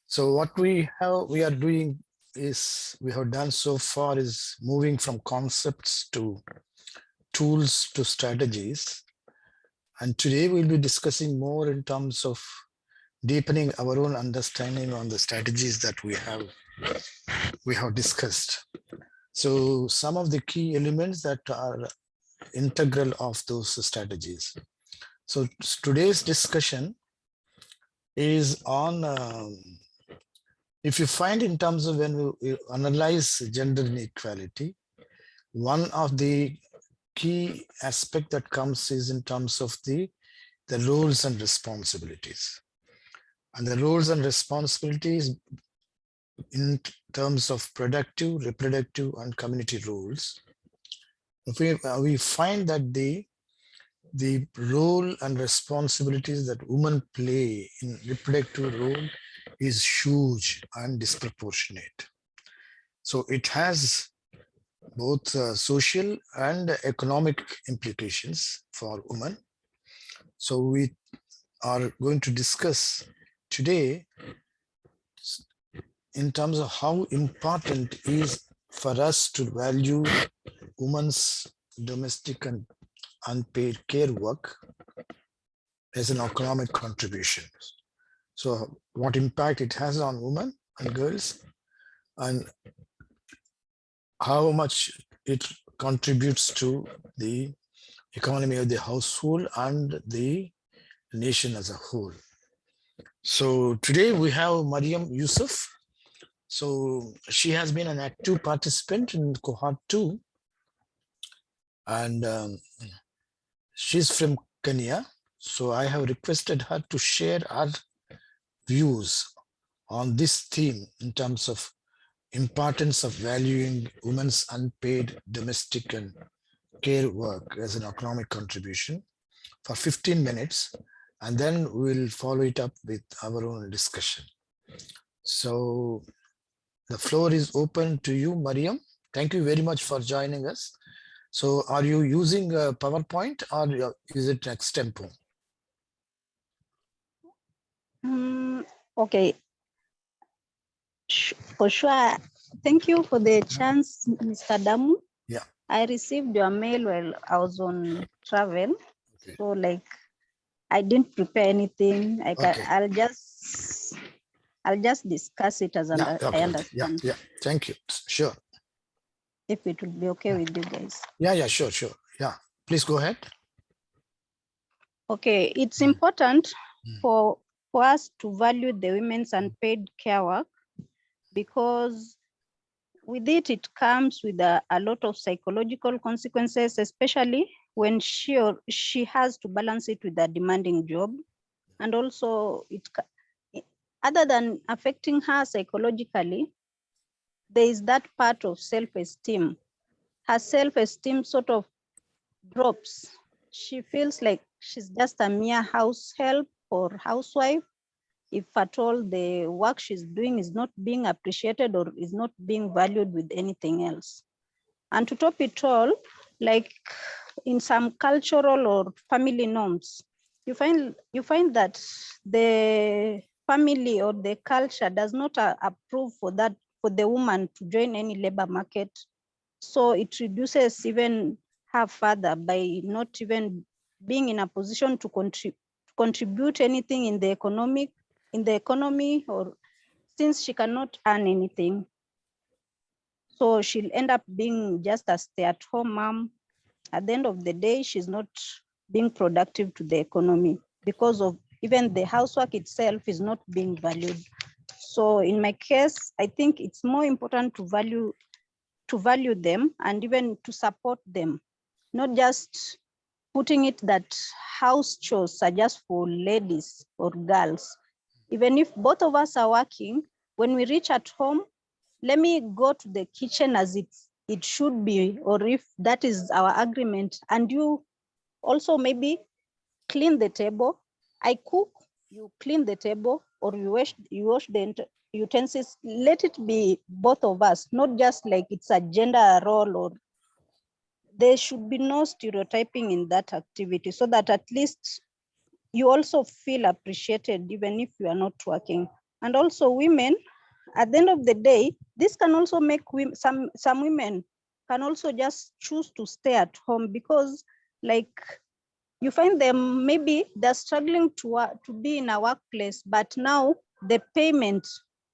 So what we are doing is we have done so far is moving from concepts to tools to strategies. And today we'll be discussing more in terms of deepening our own understanding on the strategies that we have discussed. So some of the key elements that are integral of those strategies. So today's discussion is on if you find in terms of when we analyze gender inequality, one of the key aspect that comes is in terms of the roles and responsibilities. And the roles and responsibilities in terms of productive, reproductive, and community roles. If we find that the role and responsibilities that women play in reproductive role is huge and disproportionate. So it has both social and economic implications for women. So we are going to discuss today in terms of how important is for us to value women's domestic and unpaid care work as an economic contribution. So what impact it has on women and girls, and how much it contributes to the economy of the household and the nation as a whole. So today we have Mariam Yusuf. So she has been an active participant in cohort 2, and she's from Kenya. So I have requested her to share her views on this theme in terms of importance of valuing women's unpaid domestic and care work as an economic contribution for 15 minutes, and then we'll follow it up with our own discussion. So the floor is open to you, Mariam. Thank you very much for joining us. So are you using PowerPoint or is it Extempo? Okay. For sure. Thank you for the chance, Mr. Damu. Yeah. I received your mail while I was on travel. Okay. So like I didn't prepare anything. I'll just discuss it as I understand. Yeah. Thank you. Sure. If it will be okay with you guys. Yeah, sure. Yeah. Please go ahead. Okay, it's important for us to value the women's unpaid care work, because with it comes with a lot of psychological consequences, especially when she has to balance it with a demanding job. And also, other than affecting her psychologically, there is that part of self-esteem. Her self-esteem sort of drops. She feels like she's just a mere house help or housewife, if at all the work she's doing is not being appreciated or is not being valued with anything else. And to top it all, like in some cultural or family norms, you find that the family or the culture does not approve for the woman to join any labor market. So it reduces even her further by not even being in a position to contribute anything in the economy, or since she cannot earn anything. So she'll end up being just a stay-at-home mom. At the end of the day, she's not being productive to the economy because of even the housework itself is not being valued. So in my case, I think it's more important to value them and even to support them, not just putting it that house chores are just for ladies or girls. Even if both of us are working, when we reach at home, let me go to the kitchen as it should be, or if that is our agreement, and you also maybe clean the table. I cook, you clean the table, or you wash the utensils. Let it be both of us, not just like it's a gender role, or there should be no stereotyping in that activity, so that at least you also feel appreciated even if you are not working. And also women, at the end of the day, this can also make some women can also just choose to stay at home, because like you find them, maybe they're struggling to be in a workplace, but now the payment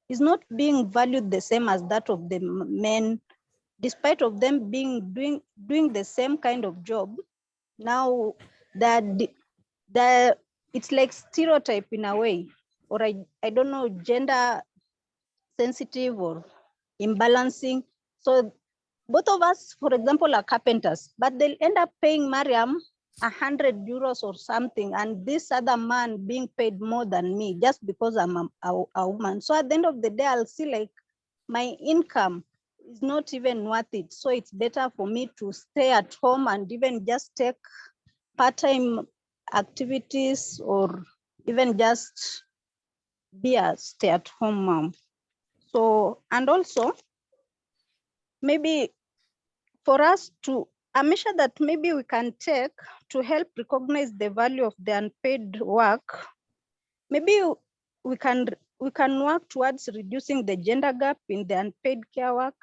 is not being valued the same as that of the men, despite of them doing the same kind of job. Now that it's like stereotype in a way, or I don't know, gender sensitive or imbalancing. So both of us, for example, are carpenters, but they'll end up paying Mariam 100 euros or something, and this other man being paid more than me just because I'm a woman. So at the end of the day, I'll see like my income is not even worth it. So it's better for me to stay at home and even just take part-time activities, or even just be a stay-at-home mom. So, and also maybe for us to a measure that maybe we can take to help recognize the value of the unpaid work, maybe we can work towards reducing the gender gap in the unpaid care work,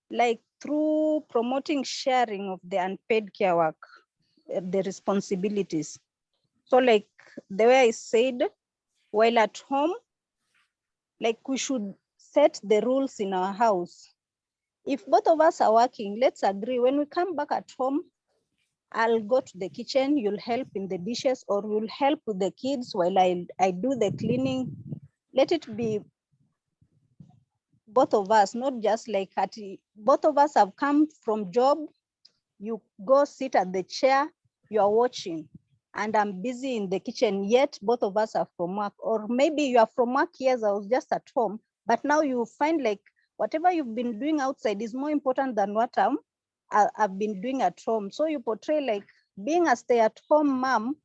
like through promoting sharing of the unpaid care work, the responsibilities. So like the way I said, while at home, like we should set the rules in our house. If both of us are working, let's agree when we come back at home, I'll go to the kitchen, you'll help in the dishes, or you'll help with the kids while I do the cleaning. Let it be both of us, not just like both of us have come from job, you go sit at the chair, you are watching, and I'm busy in the kitchen, yet both of us are from work. Or maybe you are from work, yes, I was just at home, but now you find like whatever you've been doing outside is more important than what I've been doing at home. So you portray like being a stay-at-home mom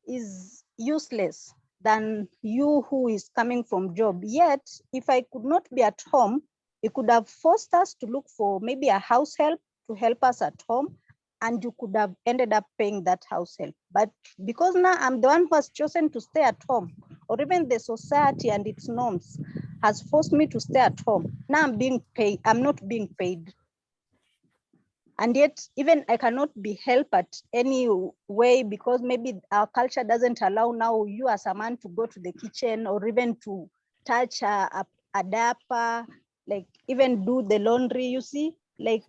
is useless than you who is coming from job. Yet, if I could not be at home, it could have forced us to look for maybe a house help to help us at home, and you could have ended up paying that house help. But because now I'm the one who has chosen to stay at home, or even the society and its norms has forced me to stay at home, now I'm being paid, I'm not being paid. And yet, even I cannot be helped at any way, because maybe our culture doesn't allow now you as a man to go to the kitchen, or even to touch a diaper, like even do the laundry, you see? Like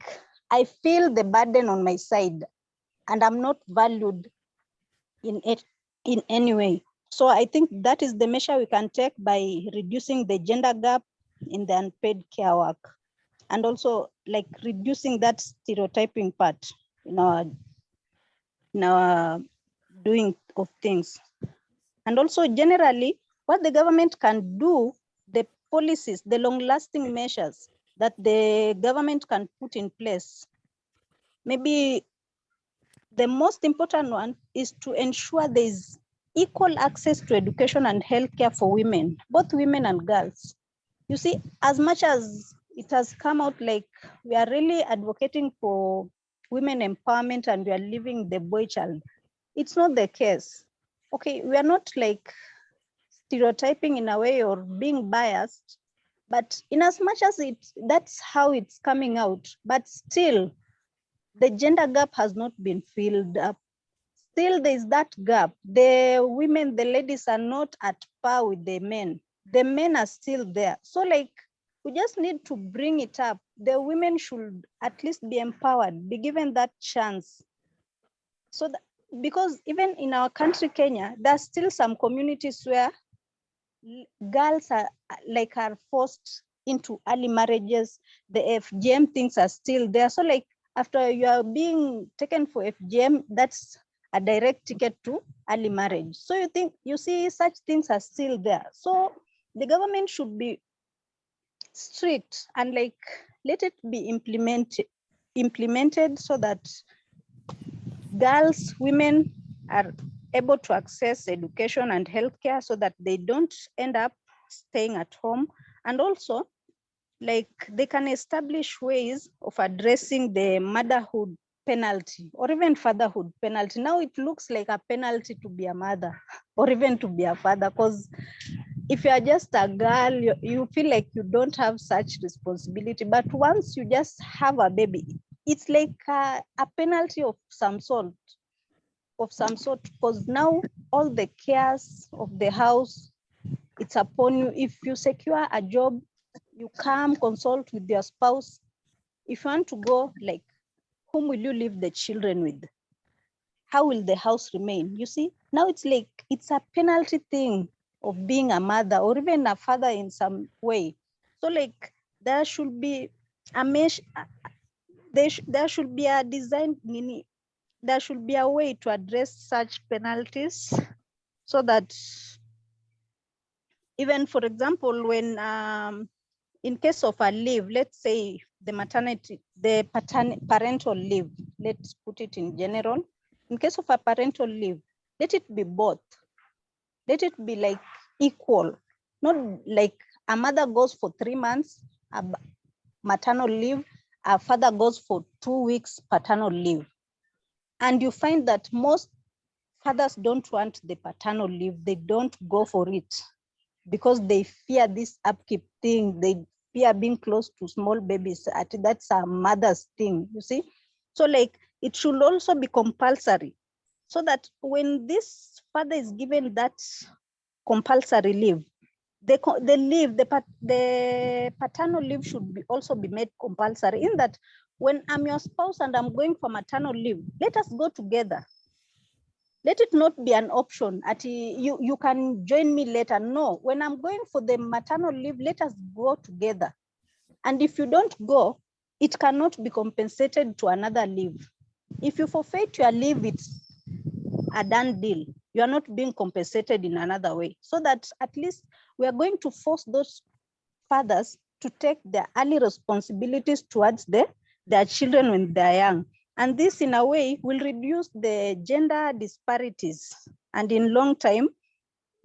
I feel the burden on my side, and I'm not valued in any way. So I think that is the measure we can take by reducing the gender gap in the unpaid care work, and also like reducing that stereotyping part in our doing of things. And also generally what the government can do, the policies, the long-lasting measures that the government can put in place. Maybe the most important one is to ensure there is equal access to education and healthcare for women, both women and girls. You see, as much as it has come out like we are really advocating for women empowerment and we are leaving the boy child, it's not the case. Okay, we are not like stereotyping in a way or being biased, but in as much as that's how it's coming out, but still the gender gap has not been filled up. Still there's that gap. The women, the ladies are not at par with the men. The men are still there. So like, we just need to bring it up. The women should at least be empowered, be given that chance. So that, because even in our country, Kenya, there's still some communities where girls are forced into early marriages. The FGM things are still there. So like, after you are being taken for FGM, that's a direct ticket to early marriage. So you see such things are still there. So the government should be strict and like let it be implemented so that girls, women are able to access education and healthcare, so that they don't end up staying at home. And also like they can establish ways of addressing the motherhood penalty or even fatherhood penalty. Now it looks like a penalty to be a mother or even to be a father, because if you are just a girl, you feel like you don't have such responsibility. But once you just have a baby, it's like a penalty of some sort, because now all the cares of the house, it's upon you. If you secure a job, you come consult with your spouse. If you want to go, like, whom will you leave the children with? How will the house remain? You see, now it's like, it's a penalty thing of being a mother or even a father in some way. So like, there should be a mesh, there should be a design, there should be a way to address such penalties, so that even, for example, when in case of a leave, let's say the parental leave, let's put it in general. In case of a parental leave, let it be both. Let it be like equal, not like a mother goes for 3 months, a maternal leave, a father goes for 2 weeks paternal leave. And you find that most fathers don't want the paternal leave. They don't go for it because they fear this upkeep thing. They fear being close to small babies. That's a mother's thing, you see? So like, it should also be compulsory, so that when this father is given that compulsory leave, the paternal leave should also be made compulsory, in that when I'm your spouse and I'm going for maternal leave, let us go together. Let it not be an option at you can join me later. No, when I'm going for the maternal leave, let us go together. And if you don't go, it cannot be compensated to another leave. If you forfeit your leave, it's a done deal. You are not being compensated in another way. So that at least we are going to force those fathers to take their early responsibilities towards their children when they're young. And this, in a way, will reduce the gender disparities. And in long time,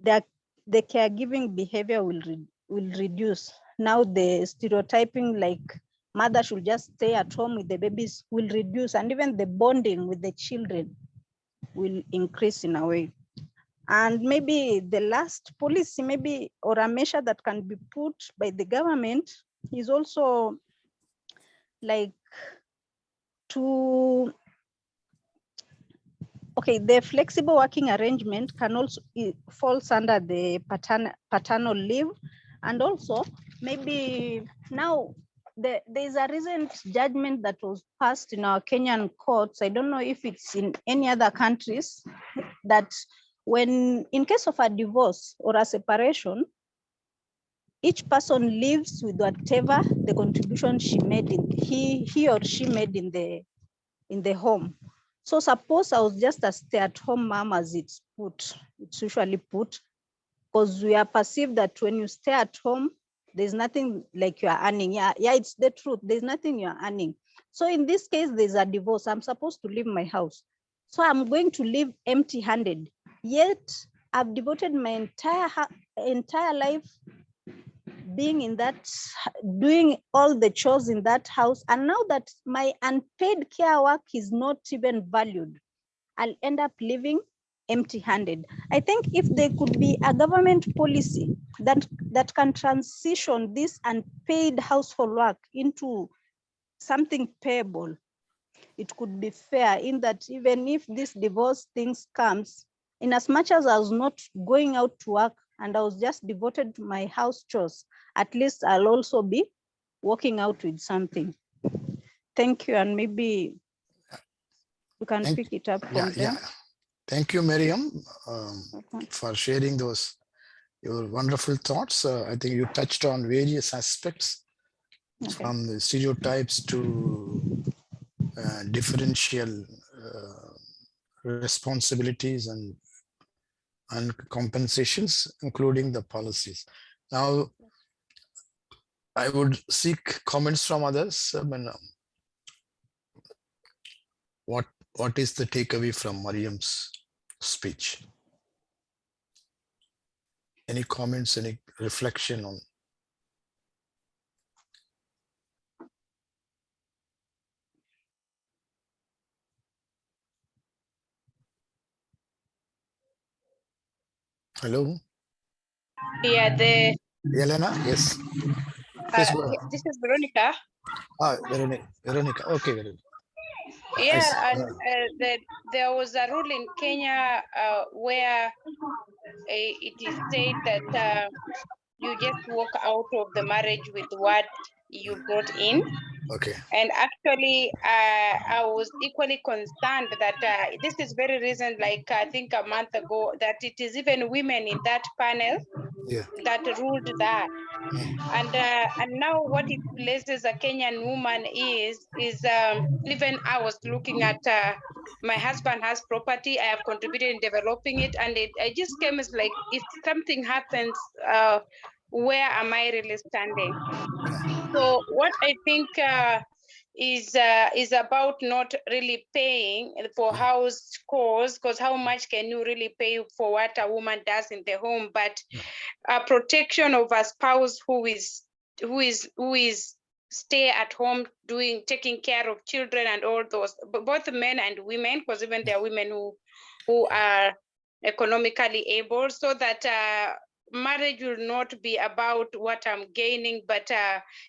the caregiving behavior will reduce. Now the stereotyping, like mother should just stay at home with the babies, will reduce. And even the bonding with the children will increase in a way. And maybe the last policy, maybe, or a measure that can be put by the government is also like to, okay, the flexible working arrangement can also falls under the paternal leave. And also maybe now there's a recent judgment that was passed in our Kenyan courts. I don't know if it's in any other countries, that when in case of a divorce or a separation, each person lives with whatever the contribution she made in he or she made in the home. So suppose I was just a stay-at-home mom, as it's usually put, because we are perceived that when you stay at home, there's nothing like you are earning. Yeah, it's the truth. There's nothing you are earning. So in this case, there's a divorce. I'm supposed to leave my house. So I'm going to live empty-handed. Yet I've devoted my entire life being in that, doing all the chores in that house. And now that my unpaid care work is not even valued, I'll end up living empty-handed. I think if there could be a government policy that can transition this unpaid household work into something payable, it could be fair, in that even if this divorce things comes, in as much as I was not going out to work and I was just devoted to my house chores, at least I'll also be walking out with something. Thank you. And maybe you can pick it up from there. Thank you, Miriam, Okay. for sharing your wonderful thoughts. I think you touched on various aspects, Okay. from the stereotypes to differential responsibilities and compensations, including the policies. Now, I would seek comments from others. What is the takeaway from Mariam's speech? Any comments, any reflection on? Hello? Yeah, Elena, yes. Please go ahead. this is Veronica. Veronica. Okay, Veronica. Yeah, and there was a rule in Kenya where it is said that you just walk out of the marriage with what you brought in. Okay. And actually, I was equally concerned that this is very recent, like I think a month ago, that it is even women in that panel that ruled that. And now what it places a Kenyan woman is even I was looking at my husband has property. I have contributed in developing it, and it just came as like, if something happens, where am I really standing? So what I think is about not really paying for house chores, because how much can you really pay for what a woman does in the home? But protection of a spouse who is stay at home taking care of children and all those, both men and women, because even there are women who are economically able, so that marriage will not be about what I'm gaining, but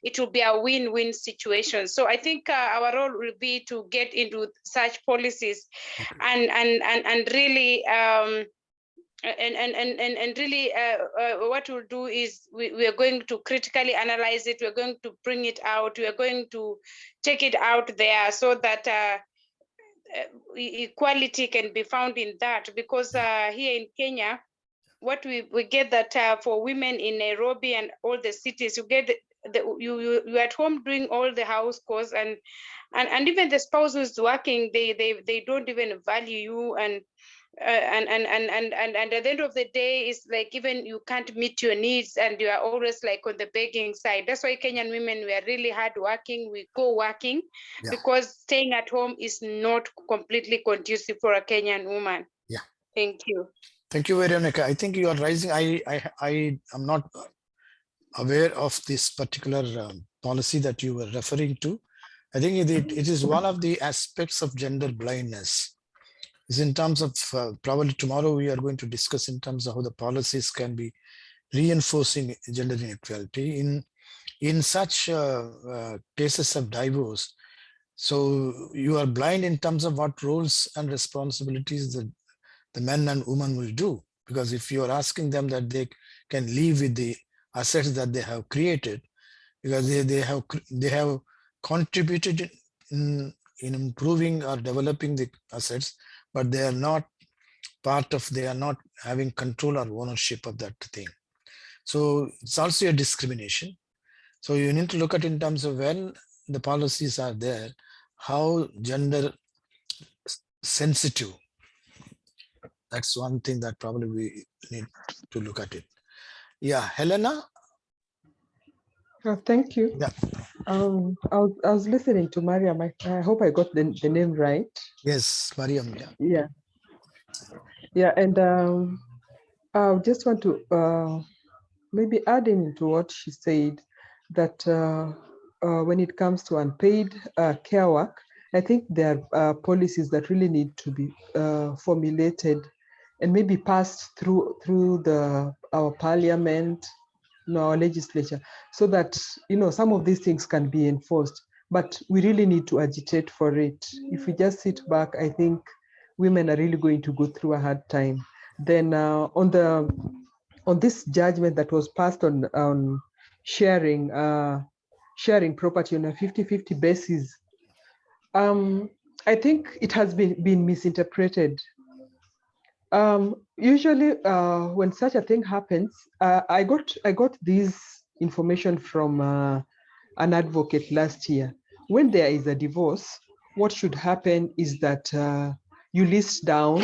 it will be a win-win situation. So I think our role will be to get into such policies and really and really what we'll do is we are going to critically analyze it. We're going to bring it out. We are going to take it out there so that equality can be found in that, because here in Kenya, what we get that for women in Nairobi and all the cities, you get you at home doing all the house chores, and even the spouse who's working, they don't even value you, and at the end of the day, it's like even you can't meet your needs, and you are always like on the begging side. That's why Kenyan women, we are really hard working. We go working because staying at home is not completely conducive for a Kenyan woman. Yeah. Thank you. Thank you, Veronica. I think you are raising. I am not aware of this particular policy that you were referring to. I think it is one of the aspects of gender blindness. Is in terms of probably tomorrow we are going to discuss in terms of how the policies can be reinforcing gender inequality in such cases of divorce. So you are blind in terms of what roles and responsibilities the men and women will do, because if you are asking them that they can live with the assets that they have created, because they have contributed in improving or developing the assets, but they are not they are not having control or ownership of that thing. So it's also a discrimination. So you need to look at in terms of when the policies are there, how gender sensitive. That's one thing that probably we need to look at it. Yeah, Helena. Thank you. Yeah. I was listening to Mariam. I hope I got the name right. Yes, Mariam. Yeah, and I just want to maybe adding into what she said, that when it comes to unpaid care work, I think there are policies that really need to be formulated and maybe passed through our parliament, our legislature, so that some of these things can be enforced. But we really need to agitate for it. If we just sit back, I think women are really going to go through a hard time. Then on this judgment that was passed on sharing property on a 50-50 basis, I think it has been misinterpreted. Usually, when such a thing happens, I got this information from an advocate last year. When there is a divorce, what should happen is that you list down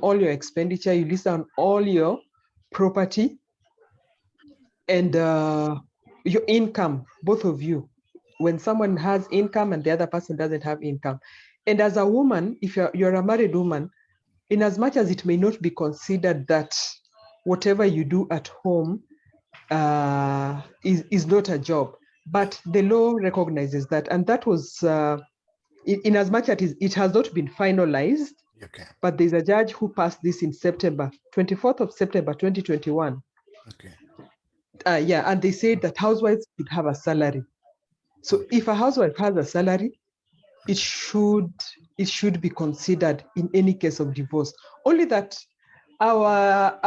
all your expenditure, you list down all your property, and your income, both of you. When someone has income and the other person doesn't have income, and as a woman, if you're a married woman, in as much as it may not be considered that whatever you do at home is not a job, but the law recognizes that, and that was in as much as it has not been finalized. Okay. But there's a judge who passed this in September, 24th of September, 2021. Okay. Yeah, and they said that housewives should have a salary. So if a housewife has a salary, it should be considered in any case of divorce. Only that our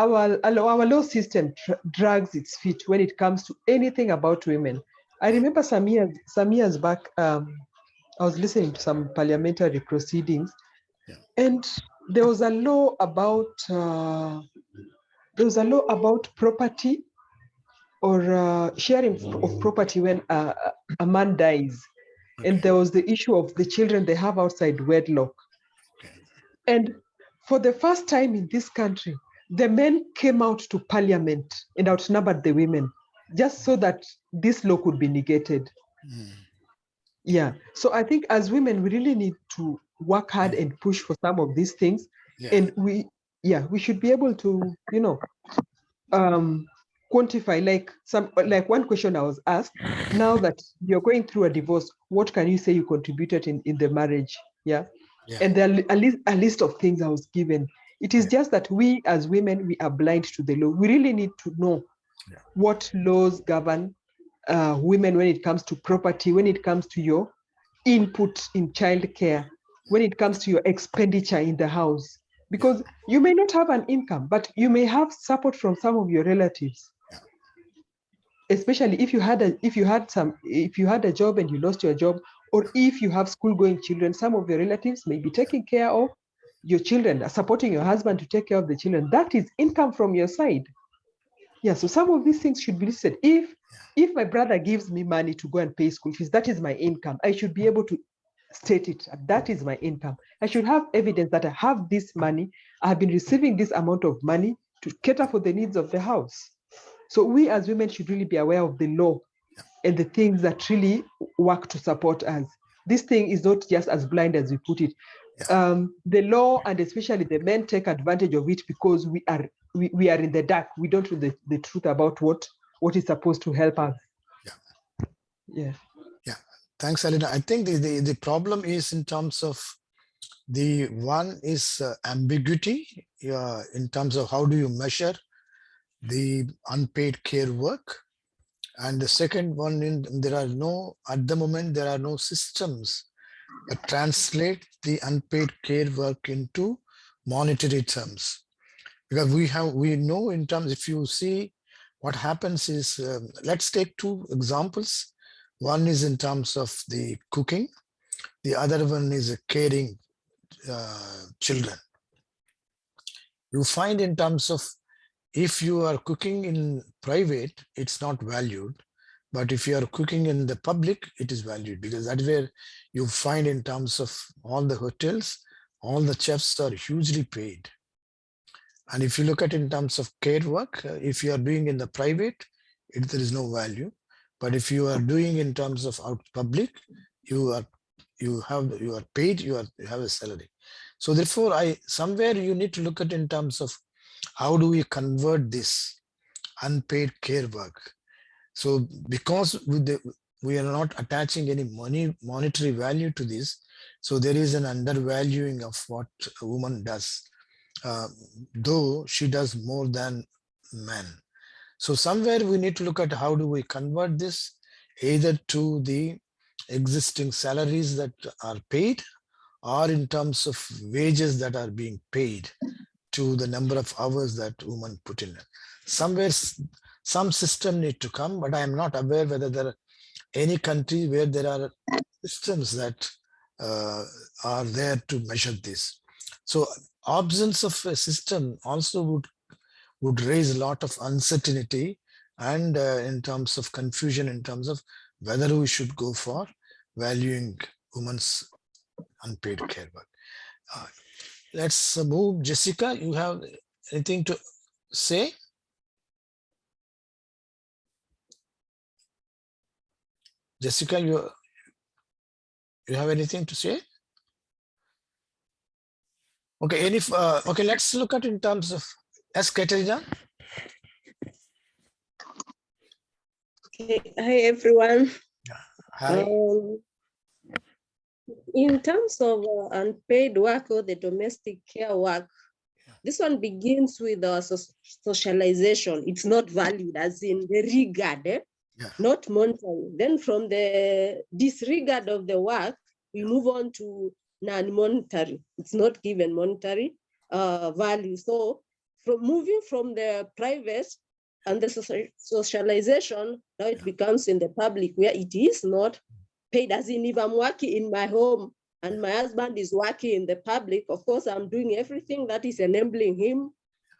law system drags its feet when it comes to anything about women. I remember some years back, I was listening to some parliamentary proceedings, and there was a law about property or sharing of property when a man dies. And there was the issue of the children they have outside wedlock. And for the first time in this country, the men came out to parliament and outnumbered the women, just so that this law could be negated. Yeah. So I think as women, we really need to work hard and push for some of these things. And we should be able to, quantify, like one question I was asked, now that you're going through a divorce, what can you say you contributed in the marriage? Yeah. And there are a list of things I was given. It is just that we as women, we are blind to the law. We really need to know what laws govern women when it comes to property, when it comes to your input in childcare, when it comes to your expenditure in the house. Because you may not have an income, but you may have support from some of your relatives. Especially if you had a job and you lost your job, or if you have school-going children, some of your relatives may be taking care of your children, supporting your husband to take care of the children. That is income from your side. Yeah, so some of these things should be listed. If my brother gives me money to go and pay school fees, that is my income. I should be able to state it. That is my income. I should have evidence that I have this money. I have been receiving this amount of money to cater for the needs of the house. So we as women should really be aware of the law and the things that really work to support us. This thing is not just as blind as we put it. The law, and especially the men, take advantage of it because we are in the dark. We don't know the truth about what is supposed to help us. Yeah. Thanks, Alina. I think the problem is in terms of the one is ambiguity in terms of how do you measure the unpaid care work. And the second one, at the moment, there are no systems that translate the unpaid care work into monetary terms. Because we know in terms, if you see what happens is, let's take two examples. One is in terms of the cooking. The other one is caring children. You find in terms of, if you are cooking in private, it's not valued. But if you are cooking in the public, it is valued, because that's where you find in terms of all the hotels, all the chefs are hugely paid. And if you look at in terms of care work, if you are doing in the private, there is no value. But if you are doing in terms of out public, you are paid, you have a salary. So therefore, somewhere you need to look at in terms of how do we convert this unpaid care work. So because we are not attaching any monetary value to this, so there is an undervaluing of what a woman does, though she does more than men. So somewhere we need to look at how do we convert this either to the existing salaries that are paid, or in terms of wages that are being paid to the number of hours that women put in. Somewhere some system need to come, but I am not aware whether there are any country where there are systems that are there to measure this. So absence of a system also would raise a lot of uncertainty and in terms of confusion in terms of whether we should go for valuing women's unpaid care work. Let's move. Jessica, you have anything to say? Jessica, you have anything to say? Okay, okay, let's look at in terms of, yes, Katerina. Okay. Hi everyone. Hi. In terms of unpaid work or the domestic care work, this one begins with socialization. It's not valued as in the regard, not monetary. Then from the disregard of the work, we move on to non-monetary. It's not given monetary value. So from moving from the private and the socialization, now it becomes in the public where it is not paid, as in if I'm working in my home and my husband is working in the public, of course, I'm doing everything that is enabling him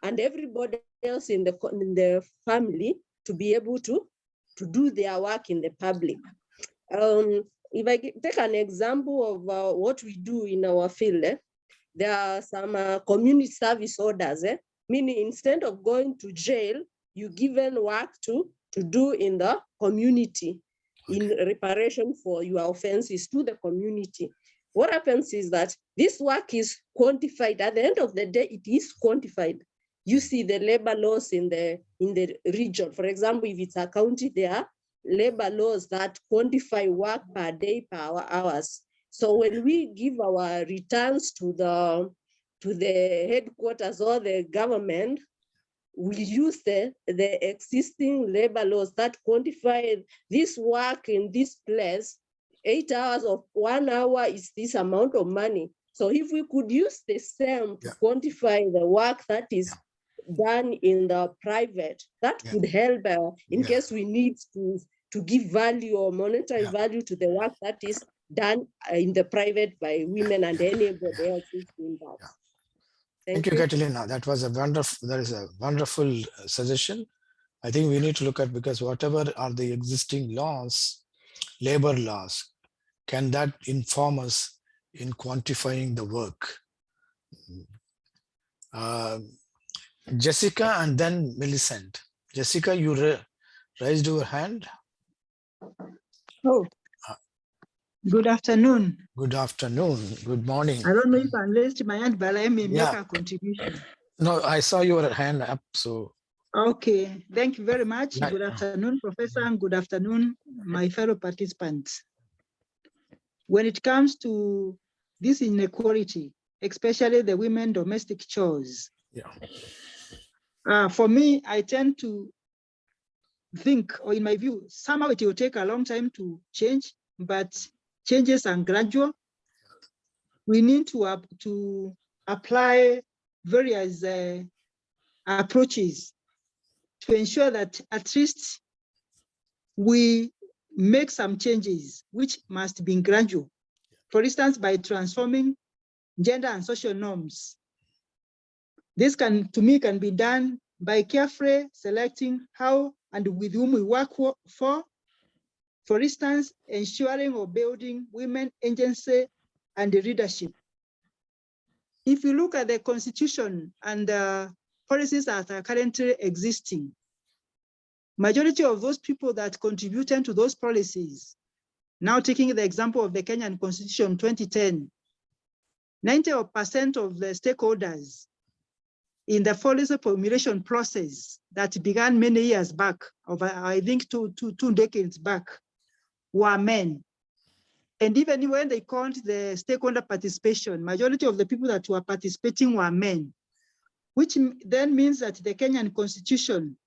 and everybody else in the family to be able to do their work in the public. If I take an example of what we do in our field, there are some community service orders, meaning instead of going to jail, you given work to do in the community in reparation for your offenses to the community. What happens is that this work is quantified. At the end of the day, it is quantified. You see the labor laws in the region. For example, if it's a county, there are labor laws that quantify work per day, per hours. So when we give our returns to the headquarters or the government, we use the existing labor laws that quantify this work in this place. 8 hours of 1 hour is this amount of money. So if we could use the same to quantify the work that is done in the private, that could help in case we need to give value or monetary value to the work that is done in the private by women and anybody else who's doing that. Thank you, Catalina. That is a wonderful suggestion. I think we need to look at, because whatever are the existing laws, labor laws, can that inform us in quantifying the work? Jessica and then Millicent. Jessica, you raised your hand. Oh, good afternoon. Good afternoon. Good morning. I don't know if I raised my hand, but I may make a contribution. No, I saw your hand up, so. Okay, thank you very much. Good afternoon, Professor, and good afternoon, my fellow participants. When it comes to this inequality, especially the women domestic chores, for me, I tend to think, or in my view, somehow it will take a long time to change, but changes are gradual. We need to apply various approaches to ensure that at least we make some changes, which must be gradual. For instance, by transforming gender and social norms. This to me, can be done by carefully selecting how and with whom we work for. For instance, ensuring or building women agency and leadership. If you look at the Constitution and the policies that are currently existing, majority of those people that contributed to those policies, now taking the example of the Kenyan Constitution 2010, 90% of the stakeholders in the policy formulation process that began many years back, I think two decades back, were men. And even when they count the stakeholder participation, majority of the people that were participating were men, which then means that the Kenyan Constitution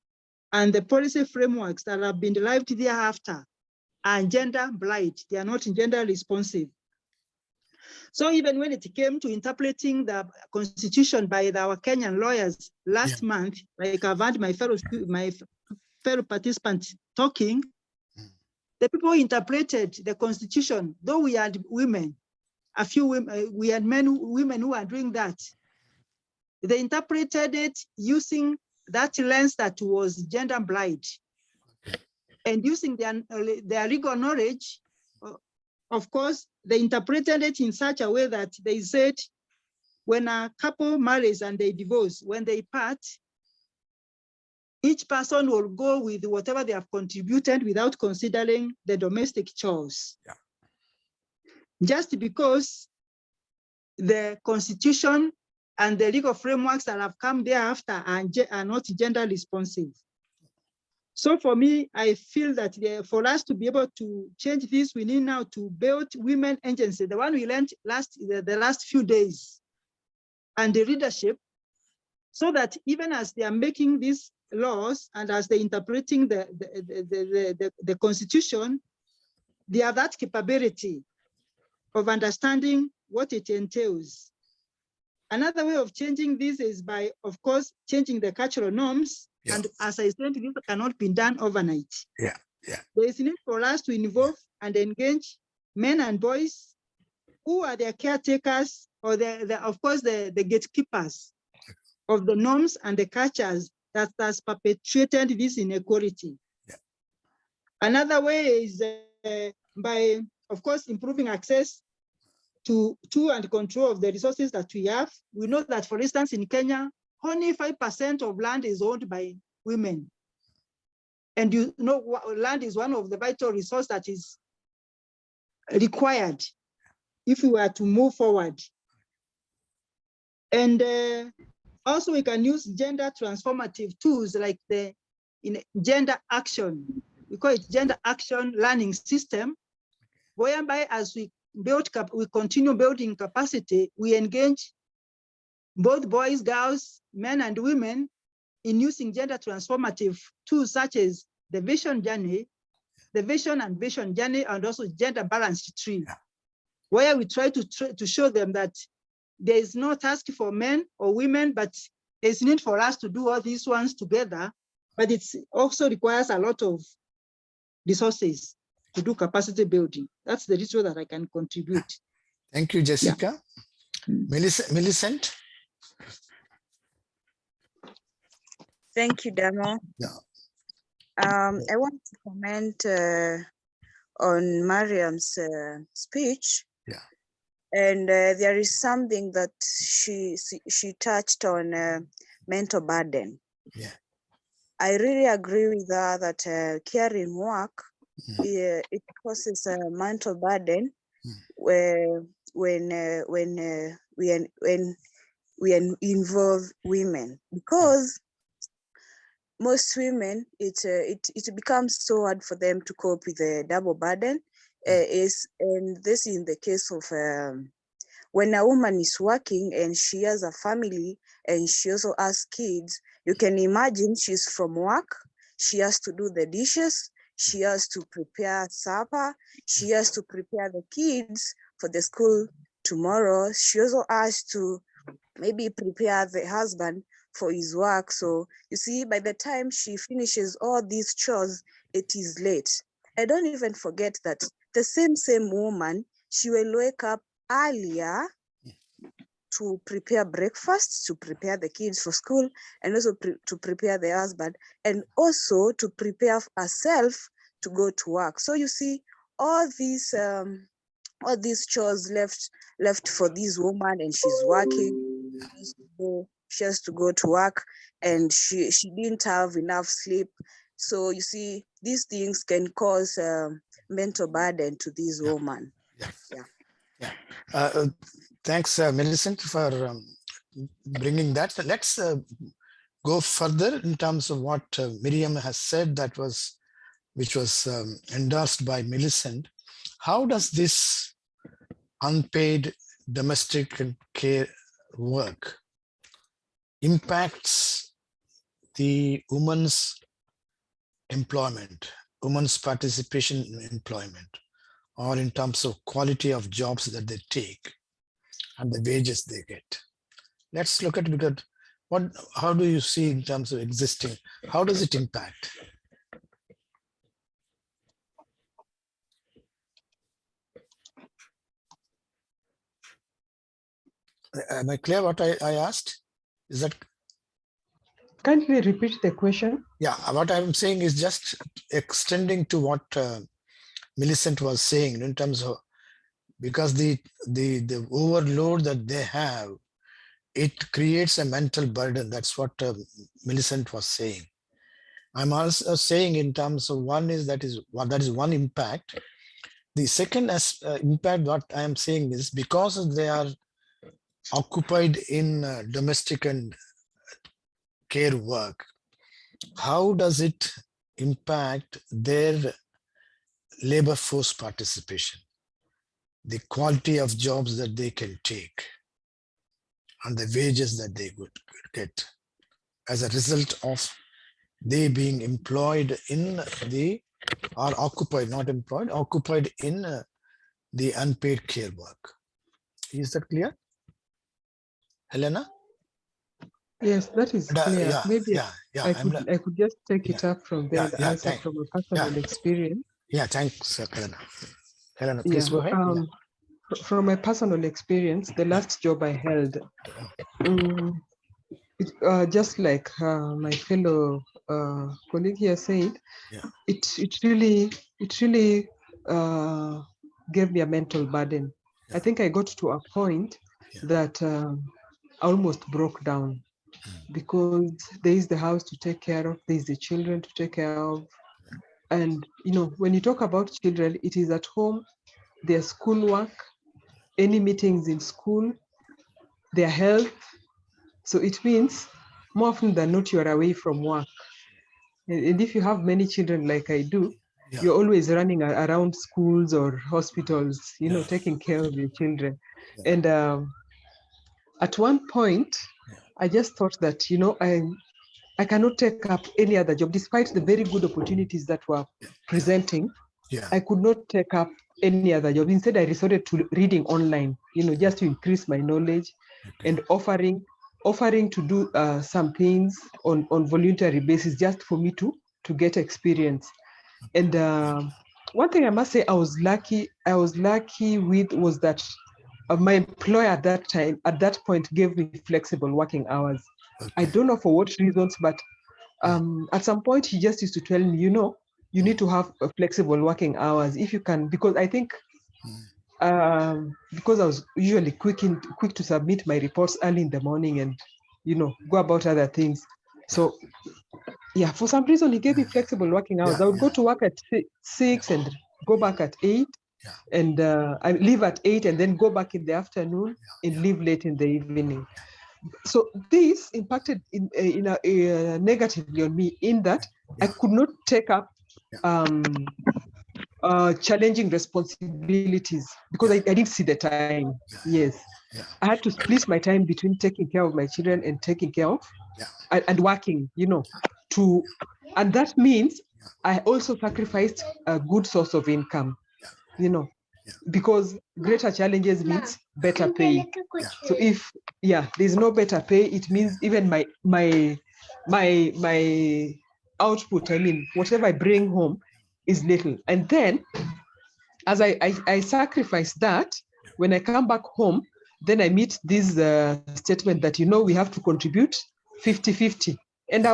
and the policy frameworks that have been derived thereafter are gender blind, they are not gender responsive. So even when it came to interpreting the Constitution by our Kenyan lawyers last month, like I've had my fellow participants talking, the people interpreted the Constitution, though we had women, a few women, we had women who are doing that. They interpreted it using that lens that was gender blind. And using their legal knowledge, of course, they interpreted it in such a way that they said, when a couple marries and they divorce, when they part, each person will go with whatever they have contributed without considering the domestic chores. Just because the Constitution and the legal frameworks that have come thereafter are not gender responsive. So for me, I feel that for us to be able to change this, we need now to build women agency, the one we learned the last few days, and the leadership, so that even as they are making these laws and as they're interpreting the constitution, they have that capability of understanding what it entails. Another way of changing this is by, of course, changing the cultural norms. Yeah. And as I said, this cannot be done overnight. Yeah, yeah. There is a need for us to involve and engage men and boys who are their caretakers, or of course, the gatekeepers of the norms and the cultures that has perpetuated this inequality. Yeah. Another way is by, of course, improving access to and control of the resources that we have. We know that, for instance, in Kenya, only 5% of land is owned by women. And you know, land is one of the vital resources that is required if we were to move forward. And also we can use gender transformative tools like the gender action. We call it gender action learning system, whereby as we continue building capacity, we engage both boys, girls, men, and women in using gender transformative tools such as the vision journey, the vision and vision journey, and also gender balanced tree, where we try to show them that there is no task for men or women, but there's need for us to do all these ones together, but it also requires a lot of resources to do capacity building. That's the little that I can contribute. Thank you, Jessica. Yeah. Millicent? Thank you, Damo. Yeah. I want to comment on Mariam's speech. Yeah. And there is something that she touched on, mental burden. Yeah. I really agree with her that caring work, it causes a mental burden when we involve women, because most women, it becomes so hard for them to cope with the double burden. And this is in the case of when a woman is working and she has a family and she also has kids. You can imagine she's from work, she has to do the dishes, she has to prepare supper, she has to prepare the kids for the school tomorrow. She also has to maybe prepare the husband for his work. So you see, by the time she finishes all these chores, it is late. I don't even forget that the same woman, she will wake up earlier to prepare breakfast, to prepare the kids for school, and also to prepare the husband, and also to prepare herself to go to work. So you see, all these chores left for this woman, and she's working. She has to go to work, and she didn't have enough sleep. So you see, these things can cause mental burden to this woman. Thanks, Millicent, for bringing that. Let's go further in terms of what Miriam has said, which was endorsed by Millicent. How does this unpaid domestic and care work impacts the woman's employment, women's participation in employment, or in terms of quality of jobs that they take and the wages they get? Let's look at it, because how do you see in terms of existing, how does it impact? Am I clear what I asked? Is that? Can you repeat the question? Yeah, what I'm saying is just extending to what Millicent was saying in terms of, because the overload that they have, it creates a mental burden. That's what Millicent was saying. I'm also saying in terms of one is that is one impact. The second impact what I am saying is, because they are occupied in domestic and care work, how does it impact their labor force participation, the quality of jobs that they can take, and the wages that they would get as a result of they being employed in the, or occupied, not employed, occupied in the unpaid care work. Is that clear, Helena? Yes, that is clear. Yeah, Maybe yeah, yeah. I could just take it up from there, the answer from a personal experience. Yeah, thanks, Helena. Helena, Yeah, please go ahead. from my personal experience, the last job I held, just like my fellow colleague here said, it really gave me a mental burden. I think I got to a point that I almost broke down, because there is the house to take care of, there is the children to take care of. And, you know, when you talk about children, it is at home, their schoolwork, any meetings in school, their health. So it means more often than not, you are away from work. And if you have many children like I do, you're always running around schools or hospitals, you know, taking care of your children. And at one point, I just thought that, you know, I cannot take up any other job, despite the very good opportunities that were presenting. I could not take up any other job. Instead, I resorted to reading online, you know, just to increase my knowledge, and offering to do some things on voluntary basis, just for me to get experience. And one thing I must say I was lucky with was that my employer at that point gave me flexible working hours. I don't know for what reasons, but at some point he just used to tell me, you know, you need to have a flexible working hours if you can, because I think because I was usually quick to submit my reports early in the morning and, you know, go about other things. So yeah, for some reason he gave me flexible working hours. I would go to work at 6 and go back at 8, and I leave at 8 and then go back in the afternoon and leave late in the evening. So this impacted negatively on me, in that I could not take up challenging responsibilities because I didn't see the time. Yes. I had to split my time between taking care of my children and taking care of and working, you know, and that means I also sacrificed a good source of income, you know, because greater challenges means better pay. So if there's no better pay, it means even my output, I mean, whatever I bring home is little. And then as I sacrifice that, when I come back home, then I meet this statement that, you know, we have to contribute 50-50. And I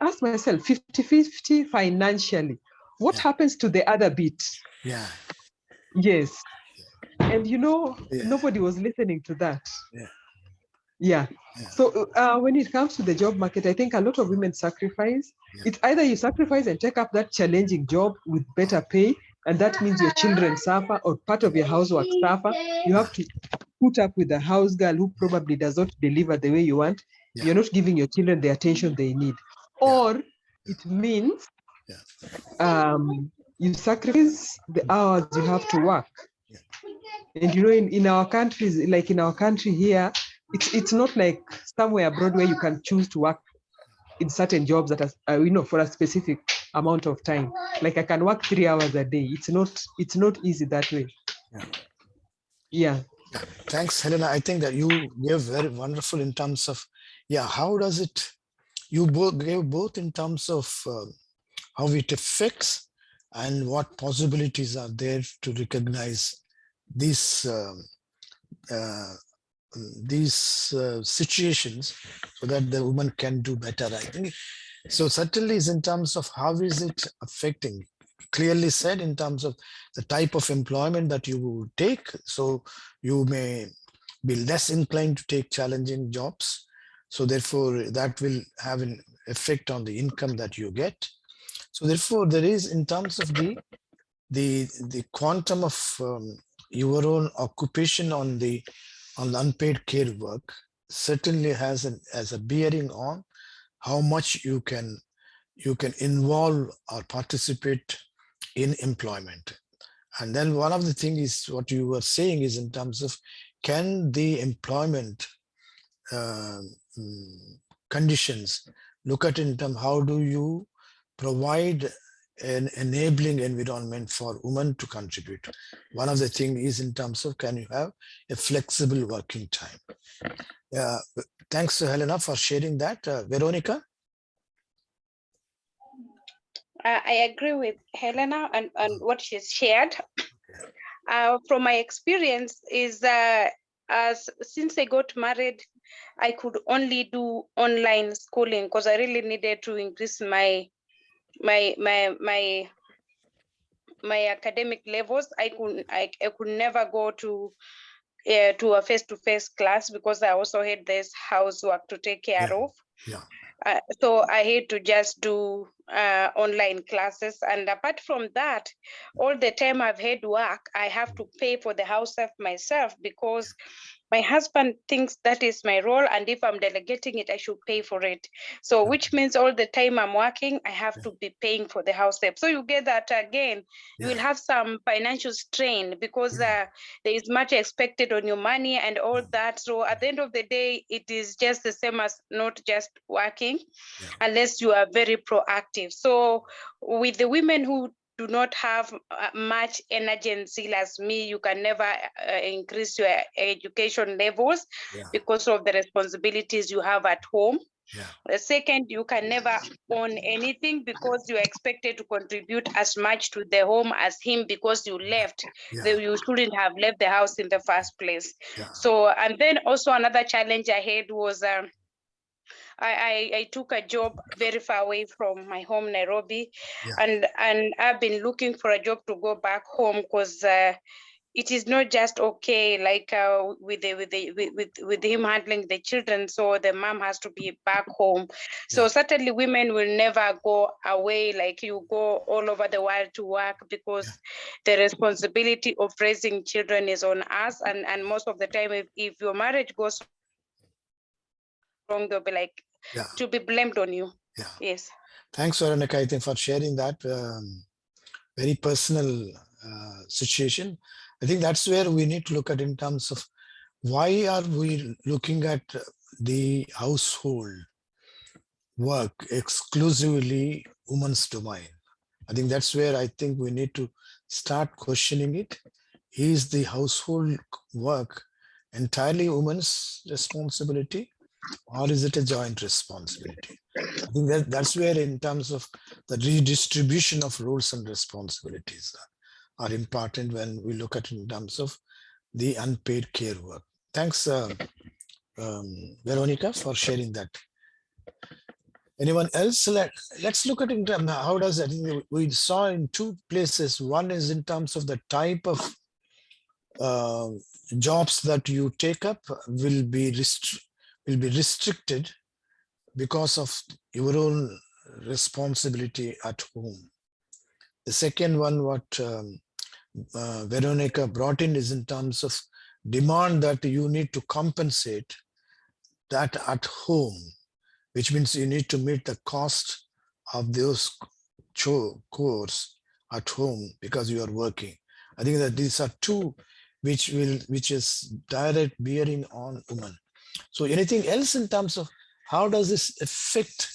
asked myself, 50-50 financially, what happens to the other bit? Yes. And, you know, nobody was listening to that. So when it comes to the job market, I think a lot of women sacrifice. It's either you sacrifice and take up that challenging job with better pay, and that means your children suffer or part of your housework suffer. You have to put up with a house girl who probably does not deliver the way you want. You're not giving your children the attention they need. Or it means you sacrifice the hours you have to work. And, you know, in our countries, like in our country here, it's not like somewhere abroad where you can choose to work in certain jobs that are, you know, for a specific amount of time. Like I can work 3 hours a day. It's not easy that way. Thanks, Helena. I think that you gave very wonderful in terms of how does it, you gave both in terms of how it affects and what possibilities are there to recognize these situations so that the woman can do better. I think so. Certainly is in terms of how is it affecting, clearly said in terms of the type of employment that you take. So you may be less inclined to take challenging jobs. So therefore that will have an effect on the income that you get. So therefore there is in terms of the quantum of your own occupation on the unpaid care work certainly has a bearing on how much you can you can involve or participate in employment. And then one of the things is what you were saying is in terms of, can the employment conditions look at in terms, how do you provide an enabling environment for women to contribute? One of the things is in terms of, can you have a flexible working time? Thanks to Helena for sharing that. Veronica? I agree with Helena and what she's shared. From my experience is since I got married, I could only do online schooling because I really needed to increase my academic levels. I could never go to a face-to-face class because I also had this housework to take care of. So I had to just do online classes. And apart from that, all the time I've had work, I have to pay for the house of myself because my husband thinks that is my role. And if I'm delegating it, I should pay for it. So which means all the time I'm working, I have to be paying for the house help. So you get that again, you will have some financial strain because there is much expected on your money and all that. So at the end of the day, it is just the same as not just working unless you are very proactive. So with the women who do not have much energy and zeal as me, you can never increase your education levels because of the responsibilities you have at home. The second, you can never own anything because you are expected to contribute as much to the home as him because you left. You shouldn't have left the house in the first place. So, and then also another challenge I had was I took a job very far away from my home, Nairobi, and I've been looking for a job to go back home because it is not just okay, like with him handling the children, so the mom has to be back home. So certainly women will never go away, like you go all over the world to work because the responsibility of raising children is on us. And most of the time, if your marriage goes wrong, they'll be like, to be blamed on you. Yes. Thanks, Veronica, I think, for sharing that very personal situation. I think that's where we need to look at in terms of why are we looking at the household work exclusively women's domain. I think that's where I think we need to start questioning it. Is the household work entirely women's responsibility, or is it a joint responsibility? I think that's where in terms of the redistribution of roles and responsibilities are important when we look at in terms of the unpaid care work. Thanks, Veronica, for sharing that. Anyone else? Let's look at in terms of how does that, we saw in two places. One is in terms of the type of jobs that you take up will be restricted because of your own responsibility at home. The second one, what Veronica brought in, is in terms of demand that you need to compensate that at home, which means you need to meet the cost of those chores at home because you are working. I think that these are two which is direct bearing on women. So anything else in terms of how does this affect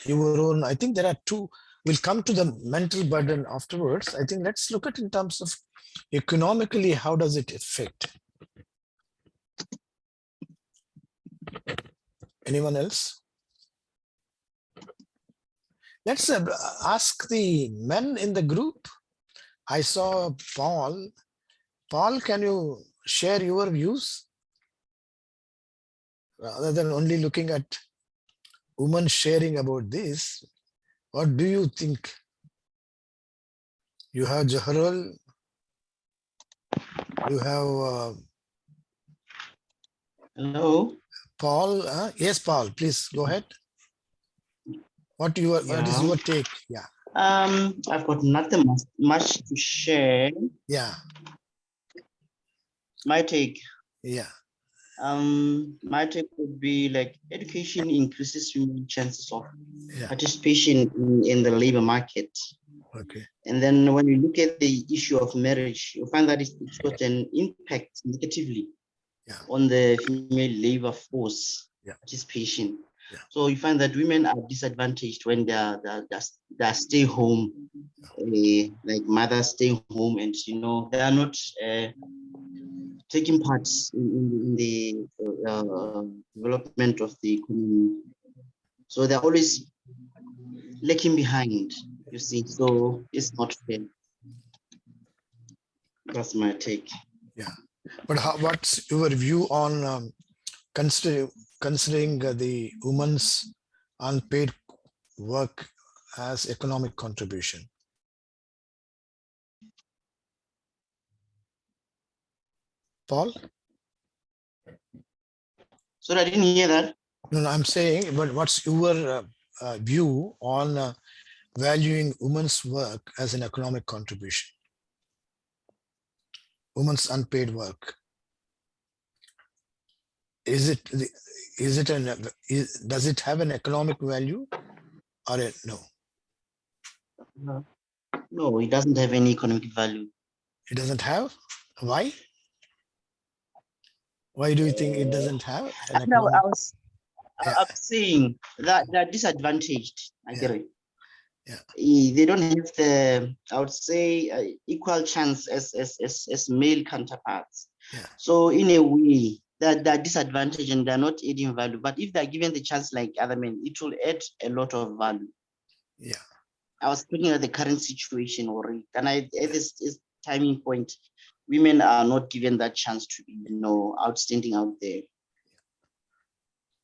your own? I think there are two. We'll come to the mental burden afterwards. I think let's look at in terms of economically, how does it affect? Anyone else? Let's ask the men in the group. I saw Paul. Paul, can you share your views? Rather than only looking at women sharing about this, what do you think? You have Jaharul, you have hello, Paul. Yes, Paul, please go ahead. What is your take? Yeah. I've got nothing much to share. Yeah. My take. Yeah. My take would be like education increases women's chances of Yeah. participation in the labor market. Okay. And then when you look at the issue of marriage, you find that it's got an impact negatively on the female labor force participation. Yeah. So you find that women are disadvantaged when they stay home, like mothers stay home, and they are not taking parts in the development of the economy. So they're always lagging behind, you see. So it's not fair. That's my take. Yeah, but what's your view on considering the women's unpaid work as economic contribution? Paul? So I didn't hear that. No, I'm saying, but what's your view on valuing women's work as an economic contribution? Women's unpaid work. Does it have an economic value or no? No, it doesn't have any economic value. It doesn't have? Why? Why do you think it doesn't have an economic? I'm saying that they're disadvantaged. I get it. Yeah. They don't have the, I would say, equal chance as male counterparts. Yeah. So in a way, they're disadvantaged and they're not adding value. But if they're given the chance like other men, it will add a lot of value. Yeah. I was looking at the current situation already, and at this timing point, women are not given that chance to be, outstanding out there.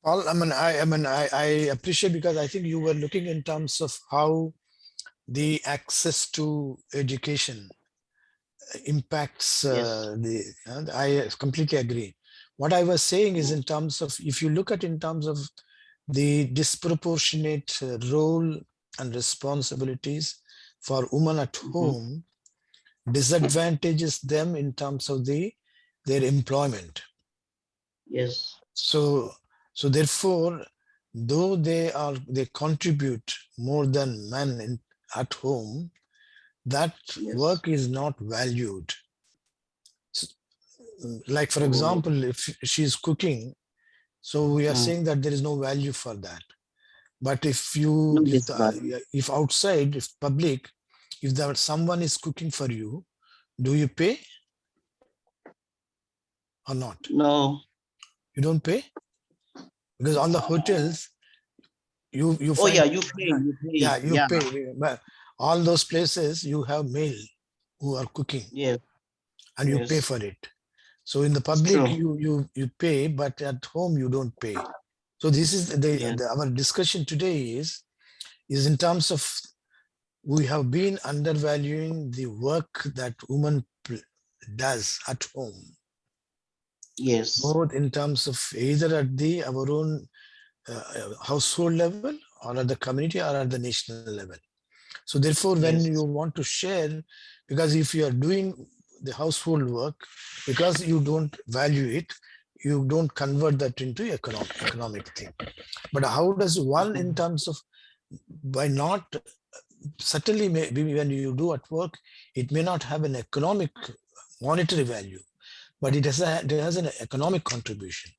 Paul, I appreciate, because I think you were looking in terms of how the access to education impacts I completely agree. What I was saying is in terms of, if you look at in terms of the disproportionate role and responsibilities for women at home, disadvantages them in terms of their employment. Yes. So therefore, though they contribute more than men at home, that work is not valued. Like, for example, if she's cooking, so we are saying that there is no value for that. But if if outside, if public, if someone is cooking for you, do you pay or not? No. You don't pay? Because all the hotels, you find, you pay. You pay. But all those places, you have male who are cooking. Yes. And you pay for it. So in the public, you pay, but at home you don't pay. So this is our discussion today is in terms of, we have been undervaluing the work that woman does at home. Yes. Both in terms of either at our own household level, or at the community, or at the national level. So therefore, when you want to share, because if you are doing the household work, because you don't value it, you don't convert that into economic thing. But how does one, in terms of, by not, certainly maybe when you do at work, it may not have an economic monetary value, but it has an economic contribution,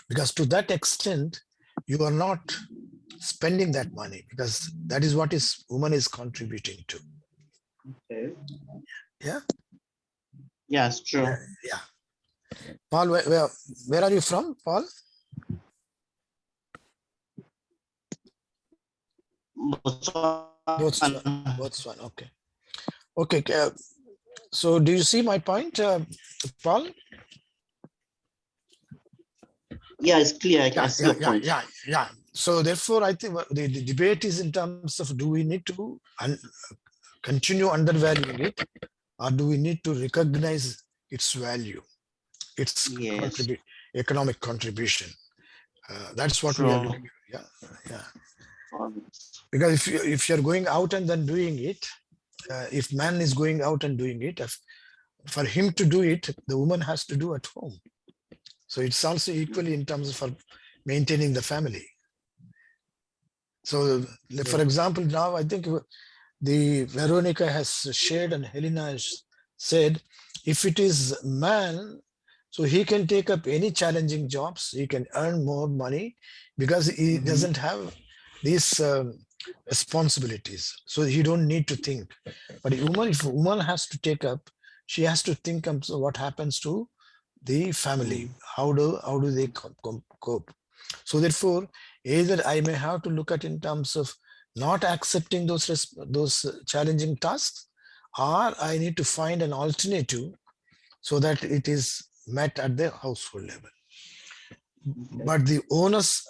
because to that extent you are not spending that money, because that is what woman is contributing to. Okay. Yeah. Yes, true. Yeah. Paul, where are you from, Paul? Botswana. Okay. Okay. So do you see my point, Paul? Yeah, it's clear. I see your point. Yeah. So therefore, I think the debate is in terms of, do we need to continue undervaluing it, or do we need to recognize its value, its economic contribution? That's what we are looking at. Yeah. Because if you're going out and then doing it, if man is going out and doing it, for him to do it, the woman has to do at home. So it's also equally in terms of for maintaining the family. So for example, now I think the Veronica has shared and Helena has said, if it is man, so he can take up any challenging jobs, he can earn more money because he doesn't have these responsibilities. So he don't need to think. But a woman, if a woman has to take up, she has to think of what happens to the family. How do they cope? So therefore, either I may have to look at in terms of not accepting those challenging tasks, or I need to find an alternative so that it is met at the household level. But the onus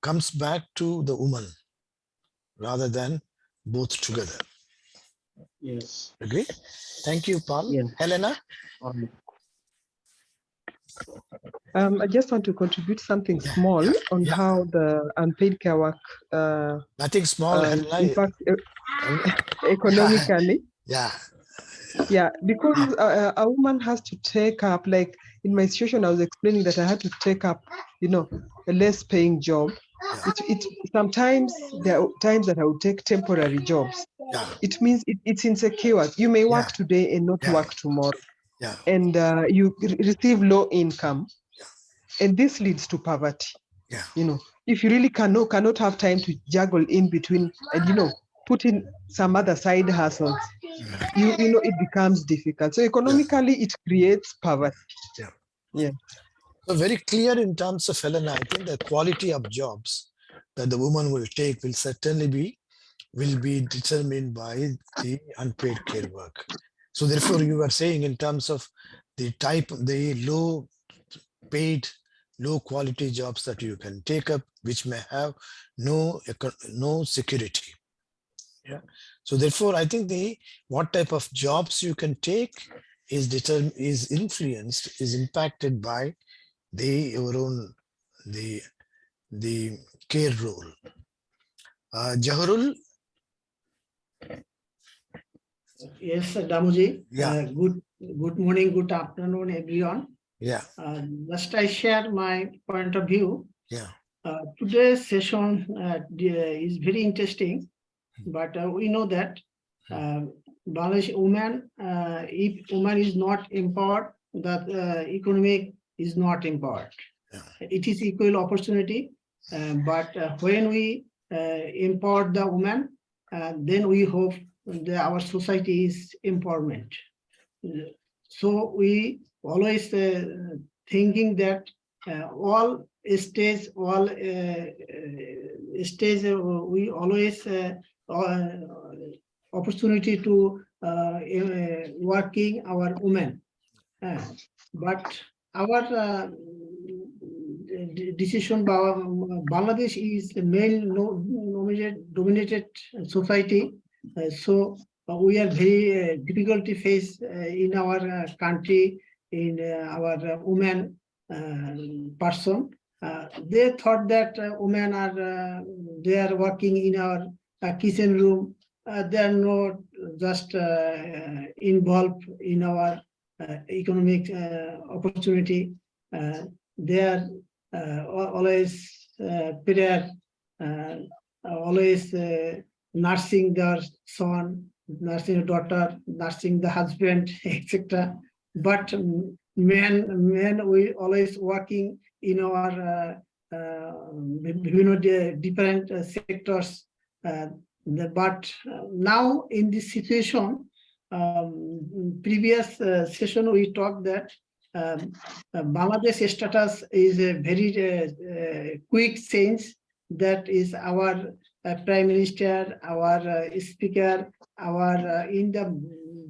comes back to the woman rather than both together. Yes. Agree? Thank you, Paul. Yeah. Helena? I just want to contribute something small on how the unpaid care work nothing small, Helena. impacts economically. Yeah, because a woman has to take up, like in my situation, I was explaining that I had to take up, a less paying job. It sometimes there are times that I would take temporary jobs. It means it's insecure. You may work today and not work tomorrow. And you receive low income. And this leads to poverty. If you really cannot have time to juggle in between and put in some other side hustles, it becomes difficult. So economically, it creates poverty. So very clear in terms of Helena, I think the quality of jobs that the woman will take will certainly be determined by the unpaid care work. So therefore, you were saying in terms of the type, the low paid, low quality jobs that you can take up, which may have no security. So therefore, I think what type of jobs you can take is impacted by your own the care role. Jaharul. Yes, Damuji. Good morning, good afternoon, everyone. Just I share my point of view. Today's session is very interesting, but we know that Bangladesh woman, if woman is not empowered, that economic is not empowered. It is equal opportunity, but when we empower the woman, then we hope that our society is empowerment. So we always thinking that all stage, we always opportunity to working our women, but our decision Bangladesh is the male dominated society, so we are very difficulty face in our country, in our women person. They thought that women are they are working in our kitchen room. They are not just involved in our economic opportunity. They are always prayer, always nursing their son, nursing a daughter, nursing the husband, etc. But men, we always working in our different sectors. But now in this situation, previous session we talked that Bangladesh status is a very quick change. That is our Prime Minister, our Speaker, our in the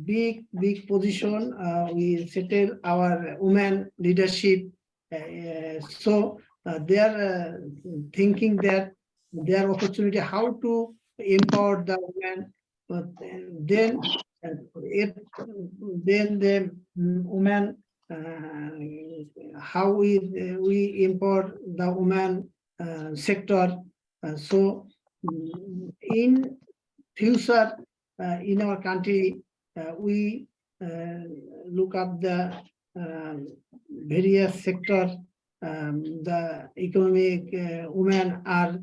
big position, we settle our women leadership. So they are thinking that their opportunity how to empower the women. But then the women, how we empower the women sector. So in future in our country, we look up the various sectors the economic women are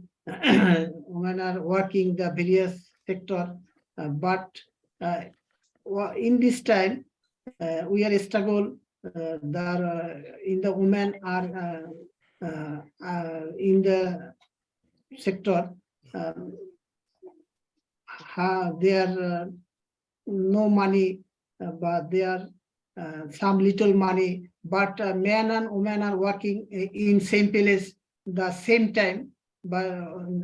working the various sector, but in this time we are struggle. In the women are in the sector. There no money, but there some little money, but men and women are working in same place the same time. By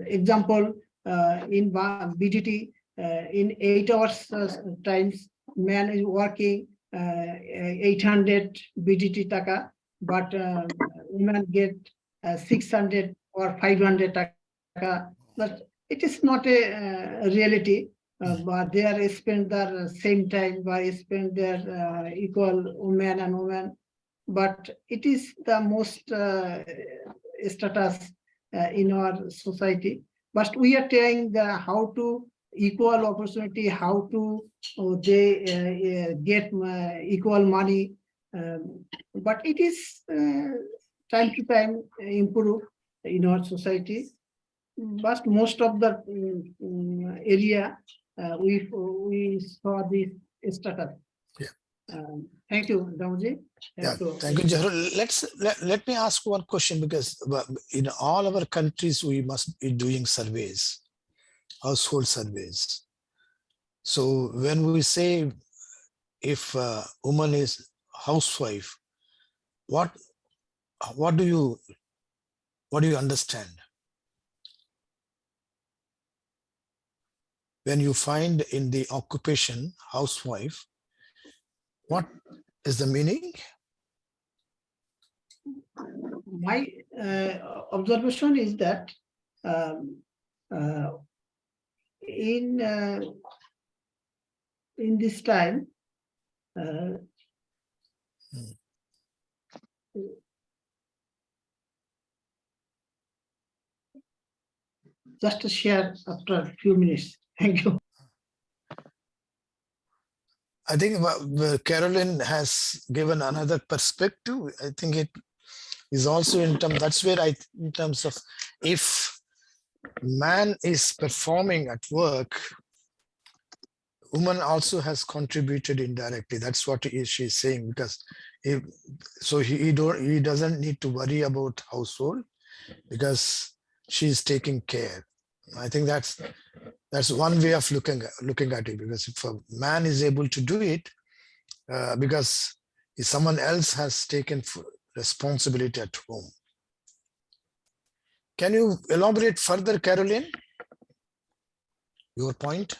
example, in BDT, in 8 hours times, man is working 800 BDT taka, but women get 600 or 500 taka. But it is not a reality. But they are spend their same time by spend their equal women and women, but it is the most status in our society. But we are trying the how to equal opportunity, how to they get equal money, but it is time to time improve in our society. But most of the area we saw this status. Yeah. Thank you, Damoji. Yeah, thank you, Jahrul. Let me ask one question, because in all our countries we must be doing surveys, household surveys. So when we say if a woman is housewife, what do you understand? When you find in the occupation housewife, what is the meaning? My observation is that in this time, just to share after a few minutes. Thank you. I think Carolyn has given another perspective. I think it is also in terms, that's where in terms of if man is performing at work, woman also has contributed indirectly. That's what she's saying, because he doesn't need to worry about household because she's taking care. I think that's one way of looking at it, because if a man is able to do it, because if someone else has taken responsibility at home. Can you elaborate further, Caroline? Your point?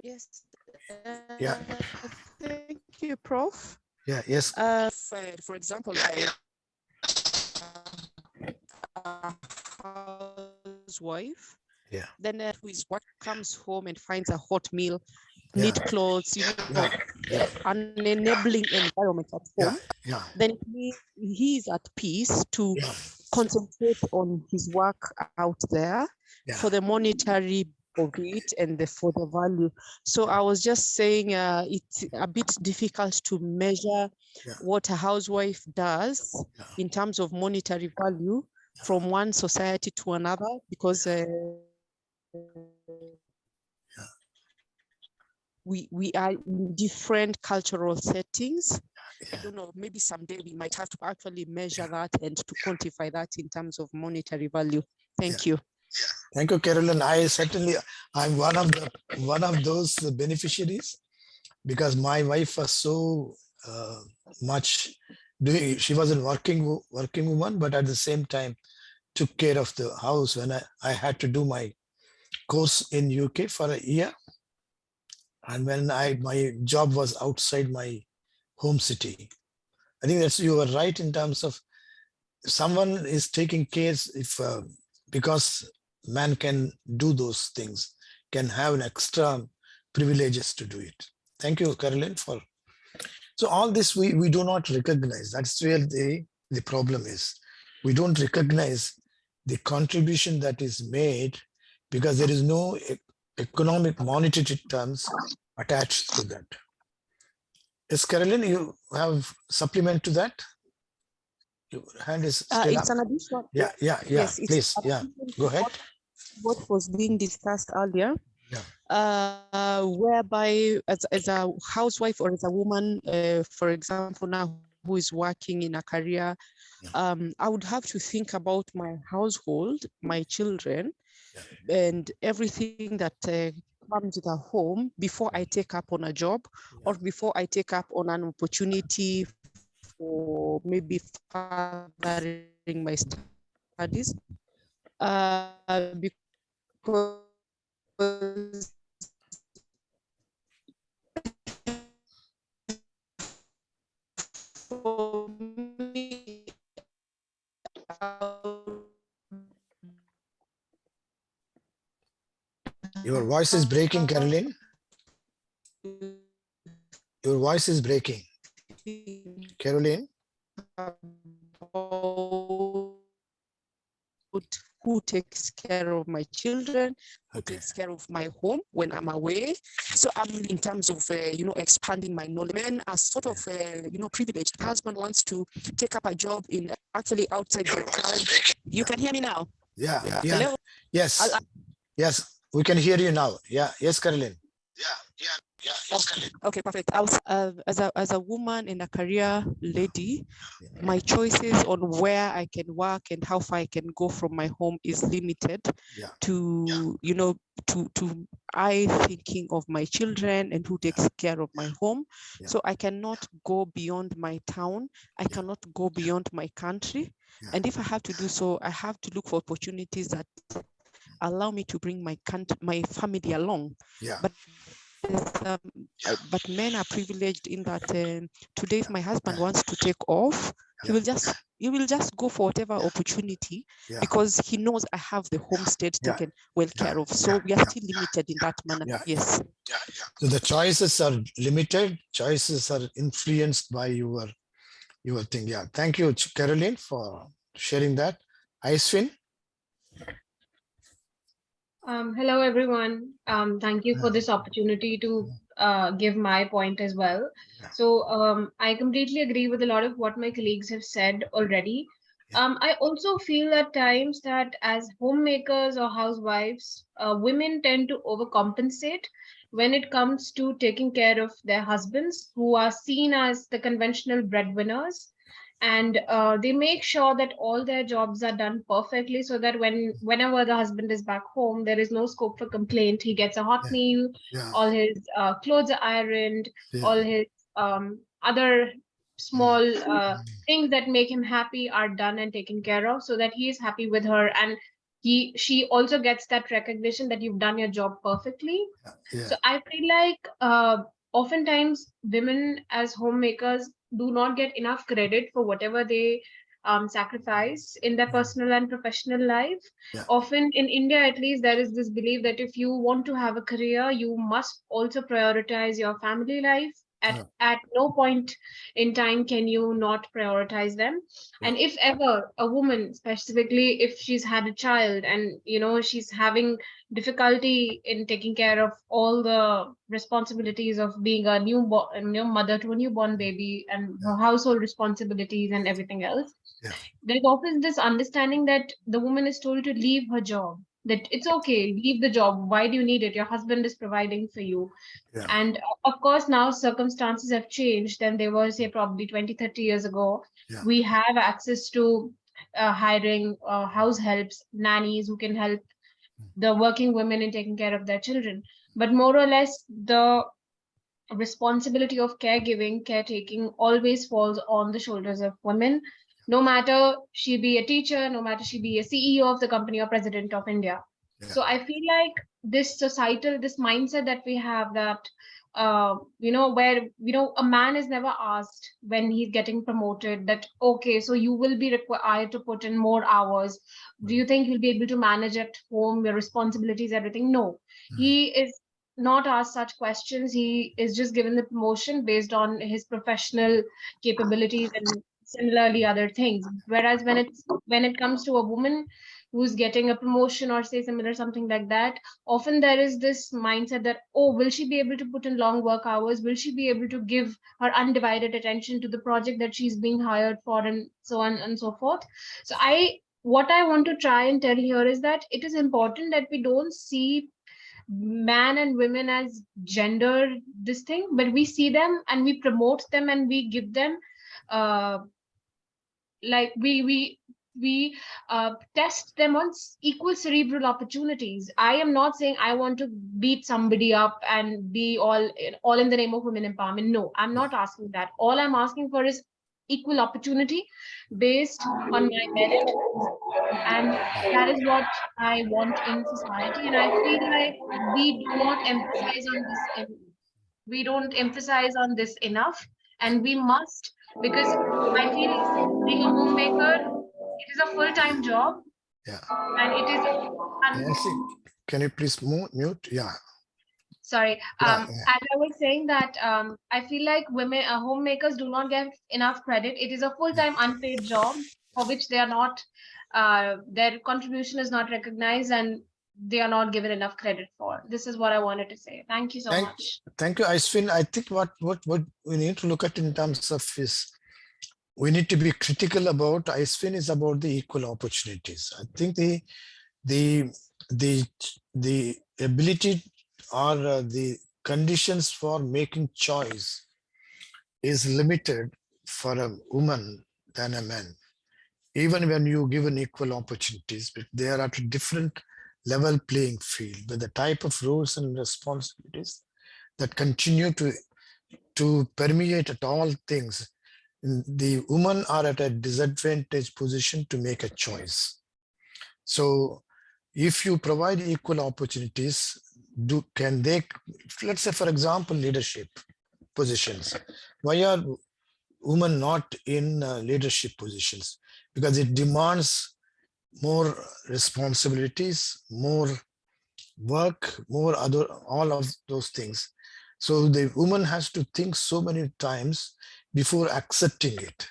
Yes. Yeah. Thank you, Prof. Yeah. Yes. For example, like housewife. Yeah. Then who is what comes home and finds a hot meal, neat clothes, an enabling environment at home. Yeah. Then he is at peace to concentrate on his work out there for the monetary of it and for the value. So I was just saying it's a bit difficult to measure what a housewife does in terms of monetary value from one society to another, because we are in different cultural settings. I don't know, maybe someday we might have to actually measure that and to quantify that in terms of monetary value. Thank you. Thank you, Carolyn. I'm one of those beneficiaries, because my wife was so much doing. She was a working woman, but at the same time took care of the house when I had to do my course in UK for a year, and when my job was outside my home city. I think you are right in terms of someone is taking care, if because man can do those things, can have an extra privileges to do it. Thank you, Caroline, for. So all this we do not recognize. That's where the problem is. We don't recognize the contribution that is made, because there is no economic monetary terms attached to that. Yes, Carolyn, you have supplement to that? Your hand is still It's up. an addition. Yeah. Yes, it's Please, an yeah. addition to Go ahead. what was being discussed earlier. Yeah. Whereby as a housewife or as a woman, for example, now who is working in a career, I would have to think about my household, my children, and everything that comes with a home before I take up on a job or before I take up on an opportunity for maybe furthering my studies. Because for me, Your voice is breaking, Caroline. Your voice is breaking. Caroline. Who takes care of my children, who takes care of my home when I'm away. So I'm in terms of, expanding my knowledge. And as sort of, privileged husband wants to take up a job in actually outside the country. You can hear me now? Yeah. Hello? Yes. Yes, we can hear you now. Yeah. Yes, Caroline. Yeah. Okay, perfect. I was as a woman and a career lady, my choices on where I can work and how far I can go from my home is limited to to I thinking of my children and who takes care of my home. So I cannot go beyond my town. I cannot go beyond my country. And if I have to do so, I have to look for opportunities that allow me to bring my family along. But men are privileged in that today, if my husband wants to take off, he will just go for whatever opportunity because he knows I have the homestead taken well care of. So we are still limited in that manner. Yes. So the choices are limited. Choices are influenced by your thing. Yeah. Thank you, Caroline, for sharing that. Aiswin. Hello, everyone. Thank you for this opportunity to give my point as well. So I completely agree with a lot of what my colleagues have said already. I also feel at times that as homemakers or housewives, women tend to overcompensate when it comes to taking care of their husbands who are seen as the conventional breadwinners. And they make sure that all their jobs are done perfectly so that whenever the husband is back home, there is no scope for complaint. He gets a hot meal, all his clothes are ironed, all his other small things that make him happy are done and taken care of so that he is happy with her, and she also gets that recognition that you've done your job perfectly. So I feel like oftentimes women as homemakers do not get enough credit for whatever they sacrifice in their personal and professional life. Often in India, at least, there is this belief that if you want to have a career, you must also prioritize your family life. At no point in time can you not prioritize them. And if ever a woman, specifically if she's had a child and she's having difficulty in taking care of all the responsibilities of being a new mother to a newborn baby and her household responsibilities and everything else, there's often this understanding that the woman is told to leave her job, that it's okay, leave the job, why do you need it, your husband is providing for you. And of course now circumstances have changed than they were, say, probably 20-30 years ago. We have access to hiring house helps, nannies who can help the working women in taking care of their children. But more or less, the responsibility of caregiving, caretaking always falls on the shoulders of women, no matter she be a teacher, no matter she be a CEO of the company or president of India. So I feel like this mindset that we have that, where, a man is never asked when he's getting promoted that, okay, so you will be required to put in more hours. Do you think you'll be able to manage at home, your responsibilities, everything? No, he is not asked such questions. He is just given the promotion based on his professional capabilities and similarly other things. Whereas when it comes to a woman who's getting a promotion or say similar something like that, often there is this mindset that, oh, will she be able to put in long work hours? Will she be able to give her undivided attention to the project that she's being hired for, and so on and so forth. So what I want to try and tell here is that it is important that we don't see man and women as gender this thing, but we see them and we promote them and we give them like we test them on equal cerebral opportunities. I am not saying I want to beat somebody up and be all in the name of women empowerment. No, I'm not asking that. All I'm asking for is equal opportunity based on my merit, and that is what I want in society. And I feel like we don't emphasize on this enough, and we must, because I feel being a homemaker, it is a full-time job. Yeah. And it is. Nancy, can you please mute? Yeah. Sorry. As I was saying that I feel like women, homemakers do not get enough credit. It is a full-time unpaid job for which they are not, their contribution is not recognized and they are not given enough credit for. This is what I wanted to say. Thank you so much. Thank you, Aiswin. I think what we need to look at in terms of is, we need to be critical about Aiswin is about the equal opportunities. I think the ability or the conditions for making choice is limited for a woman than a man. Even when you give an equal opportunities, but they are at a different level playing field, but the type of roles and responsibilities that continue to permeate at all things, the women are at a disadvantaged position to make a choice. So if you provide equal opportunities, can they, let's say for example, leadership positions. Why are women not in leadership positions? Because it demands more responsibilities, more work, all of those things. So the woman has to think so many times before accepting it,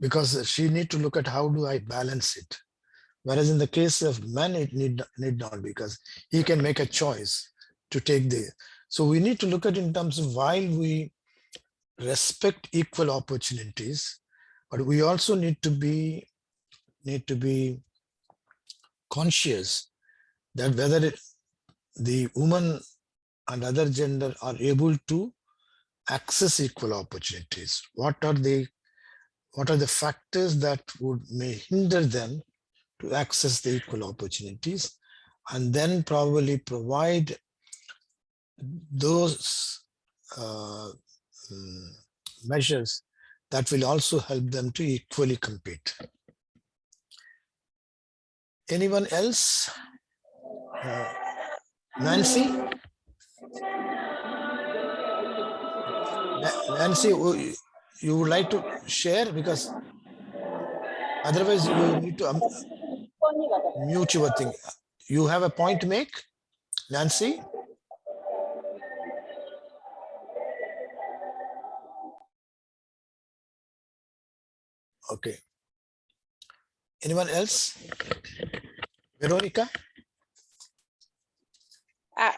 because she need to look at how do I balance it. Whereas in the case of men, it need not, because he can make a choice to take so we need to look at in terms of, while we respect equal opportunities, but we also need to be conscious that whether the woman and other gender are able to access equal opportunities. What are the factors that may hinder them to access the equal opportunities, and then probably provide those measures that will also help them to equally compete. Anyone else? Nancy? Nancy, you would like to share, because otherwise you need to mute your thing. You have a point to make, Nancy? Okay. Anyone else? Veronica?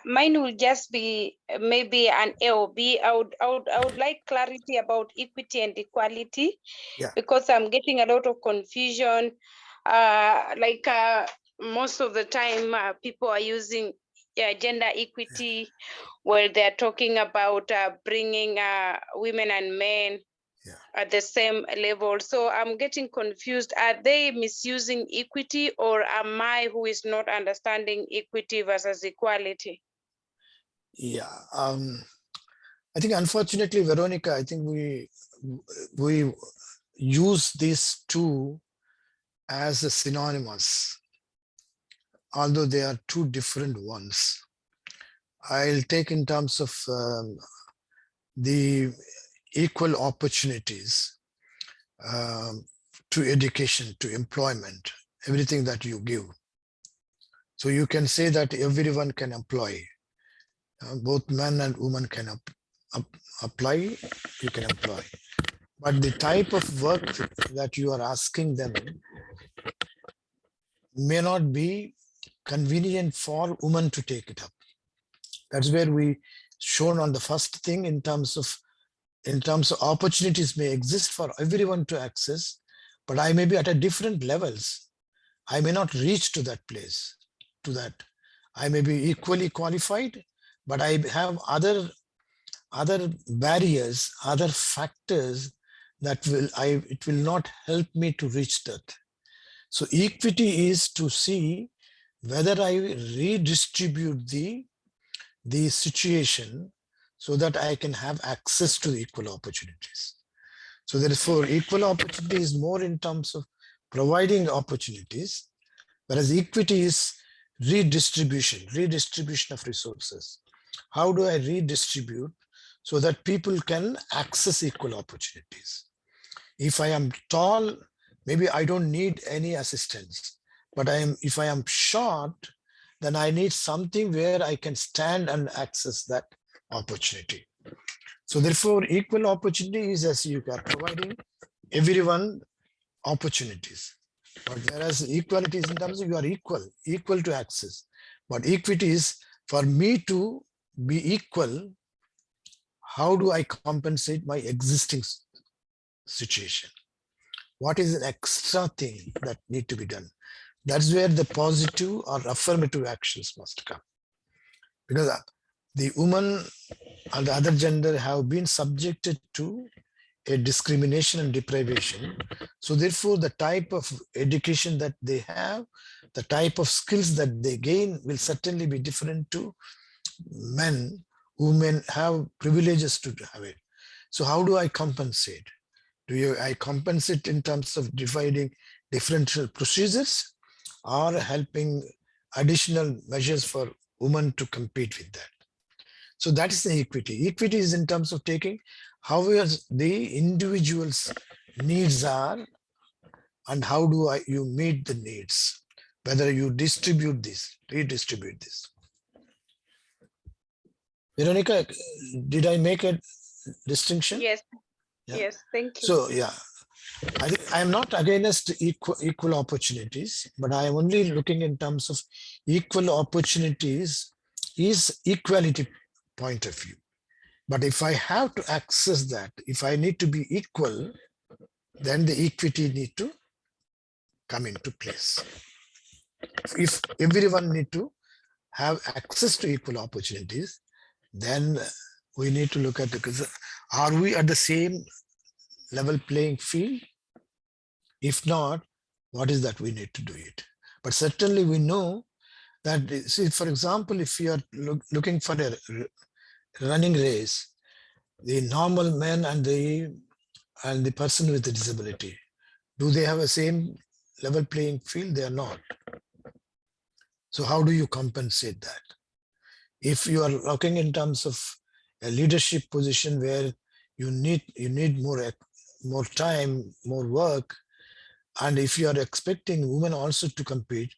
Mine will just be maybe an AOB. I would like clarity about equity and equality, because I'm getting a lot of confusion. Most of the time, people are using gender equity where they're talking about bringing women and men at the same level. So I'm getting confused. Are they misusing equity, or am I who is not understanding equity versus equality? Yeah, I think unfortunately, Veronica, I think we use these two as a synonymous, although they are two different ones. I'll take in terms of the equal opportunities to education, to employment, everything that you give. So you can say that everyone can employ. Both men and women can apply, you can employ. But the type of work that you are asking them may not be convenient for women to take it up. That's where we shown on the first thing in terms of opportunities may exist for everyone to access, but I may be at a different levels. I may not reach to that place, to that. I may be equally qualified, but I have other barriers, other factors that it will not help me to reach that. So equity is to see whether I redistribute the situation so that I can have access to equal opportunities. So therefore, equal opportunity is more in terms of providing opportunities, whereas equity is redistribution of resources. How do I redistribute so that people can access equal opportunities? If I am tall, maybe I don't need any assistance, but if I am short, then I need something where I can stand and access that opportunity. So therefore, equal opportunity is as you are providing everyone opportunities. But whereas equality is in terms of you are equal to access. But equity is for me to be equal, how do I compensate my existing situation? What is an extra thing that need to be done? That's where the positive or affirmative actions must come. Because the woman and the other gender have been subjected to a discrimination and deprivation. So therefore, the type of education that they have, the type of skills that they gain will certainly be different to men who may have privileges to have it. So how do I compensate? I compensate in terms of dividing differential procedures or helping additional measures for women to compete with that? So that is the equity. Equity is in terms of taking how the individual's needs are and how do you meet the needs, whether you distribute this, redistribute this. Veronica, did I make a distinction? Yes. Yeah. Yes, thank you. So yeah, I think I am not against equal opportunities, but I am only looking in terms of equal opportunities is equality point of view. But if I have to access that, if I need to be equal, then the equity need to come into place. If everyone need to have access to equal opportunities, then we need to look at are we at the same level playing field? If not, what is that we need to do it? But certainly we know that, see, for example, if you are looking for a running race, the normal man and the person with the disability, do they have a same level playing field? They are not. So how do you compensate that? If you are looking in terms of a leadership position where you need more time, more work, and if you are expecting women also to compete,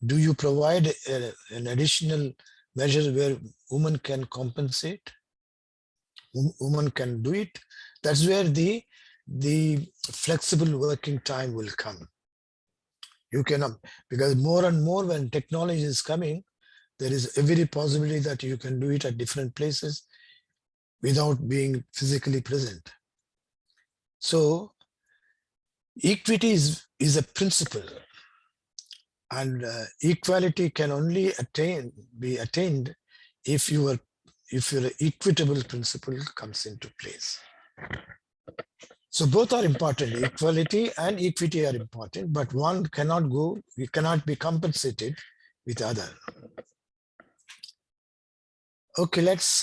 do you provide an additional measure where women can compensate? Women can do it. That's where the flexible working time will come. You cannot, because more and more when technology is coming, there is every possibility that you can do it at different places without being physically present. So equity is a principle, and equality can only be attained if your equitable principle comes into place. So both are important. Equality and equity are important, but one cannot be compensated with the other. Okay, let's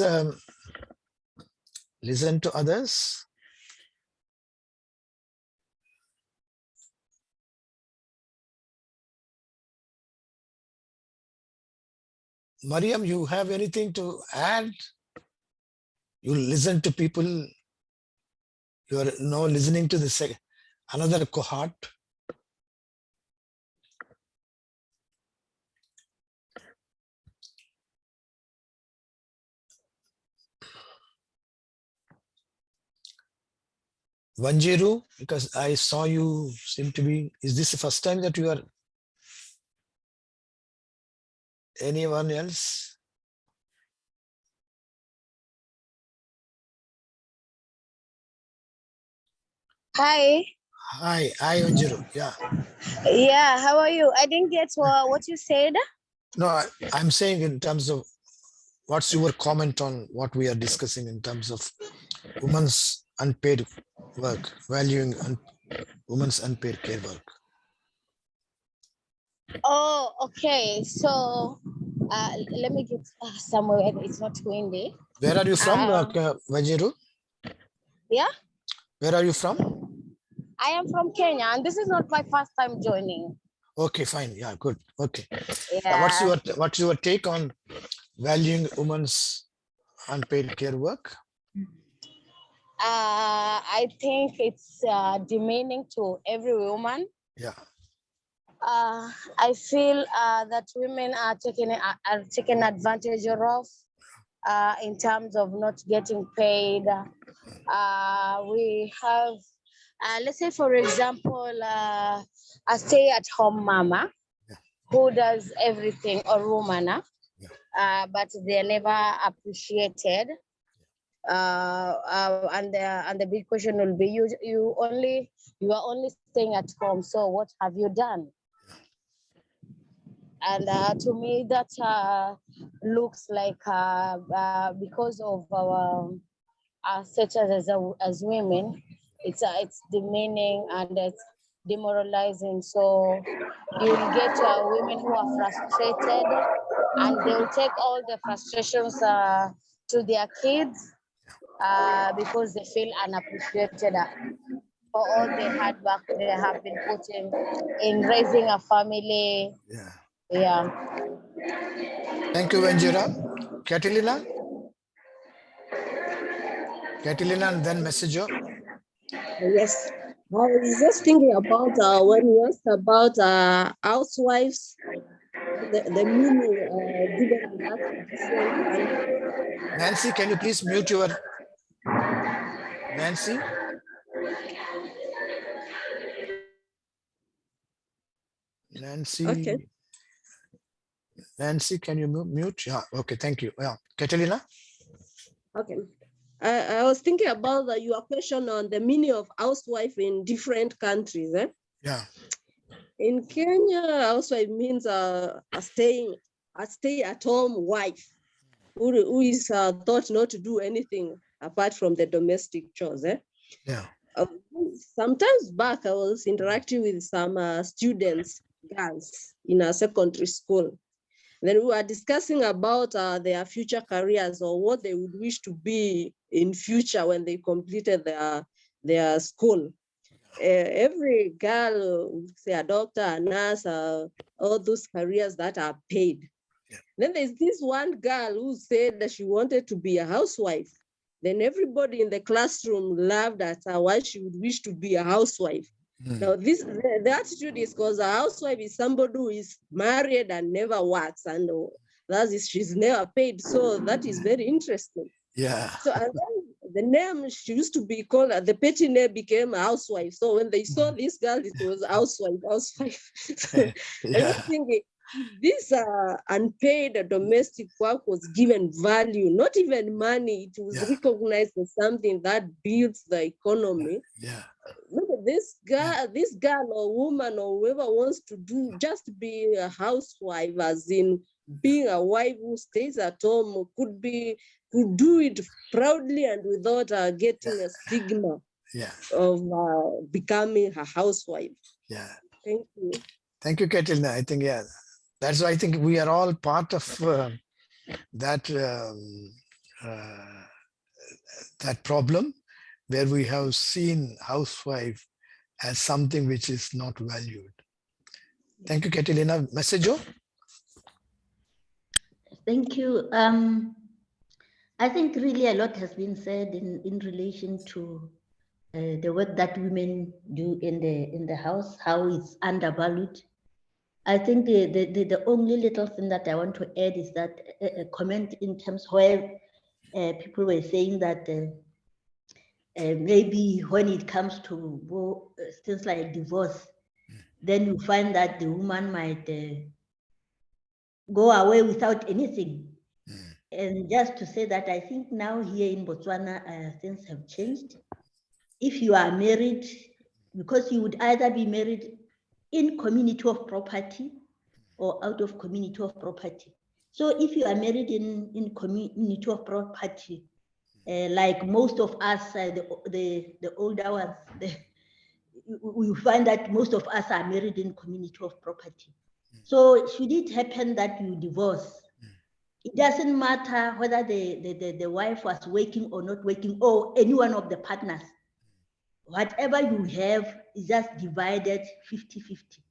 listen to others. Mariam, you have anything to add? You listen to people. You are now listening to another cohort. Vanjiru, because I saw you seem to be, is this the first time that you are Anyone else? Hi. Hi, Anjuru. Yeah. Yeah, how are you? I didn't get what you said. No, I'm saying in terms of what's your comment on what we are discussing in terms of women's unpaid work, valuing women's unpaid care work. Oh, okay. So let me get somewhere where it's not windy. Where are you from, Wanjiru? Yeah? Where are you from? I am from Kenya, and this is not my first time joining. Okay, fine. Yeah, good. Okay. Yeah. What's your take on valuing women's unpaid care work? I think it's demeaning to every woman. Yeah. I feel that women are taken advantage of in terms of not getting paid. We have, let's say, for example, a stay-at-home mama who does everything, or woman, but they're never appreciated. And the big question will be, you are only staying at home, so what have you done? And to me, that looks like because of our status as women, it's demeaning and it's demoralizing. So you'll get women who are frustrated, and they'll take all the frustrations to their kids because they feel unappreciated for all the hard work they have been putting in raising a family. Yeah. Thank you, Wanjira. Catalina? Catalina and then Messenger. Yes. I was just thinking about when you asked about housewives, the meaning given in that different countries. Nancy, can you please mute your Nancy? Nancy. Okay. Nancy, can you mute? Yeah. Okay. Thank you. Yeah. Catalina. Okay. I was thinking about your question on the meaning of housewife in different countries. Yeah. In Kenya, housewife means a stay-at-home wife who is thought not to do anything apart from the domestic chores. Yeah. Sometimes back, I was interacting with some students, girls, in a secondary school. Then we were discussing about their future careers, or what they would wish to be in future when they completed their school. Every girl, say a doctor, a nurse, all those careers that are paid. Yeah. Then there's this one girl who said that she wanted to be a housewife. Then everybody in the classroom laughed at her why she would wish to be a housewife. Now, the attitude is because a housewife is somebody who is married and never works, and that is, she's never paid. So that is very interesting. Yeah. So and then the name she used to be called, the petty name became a housewife. So when they saw this girl, it was housewife. So yeah. I think this unpaid domestic work was given value, not even money. It was recognized as something that builds the economy. Yeah. Look at this girl or woman or whoever wants to just be a housewife, as in being a wife who stays at home, could do it proudly and without getting a stigma of becoming a housewife. Yeah. Thank you. Thank you, Catalina. I think, that's why I think we are all part of that problem, where we have seen housewife as something which is not valued. Thank you, Catalina. Messenger? Thank you. I think really a lot has been said in relation to the work that women do in the house, how it's undervalued. I think the only little thing that I want to add is that a comment in terms where people were saying that maybe when it comes to things like divorce, then you find that the woman might go away without anything. And just to say that I think now here in Botswana, things have changed. If you are married, because you would either be married in community of property or out of community of property. So if you are married in community of property, like most of us, the older ones, we find that most of us are married in community of property. So should it happen that you divorce, it doesn't matter whether the wife was working or not working, or any one of the partners. Whatever you have is just divided 50-50.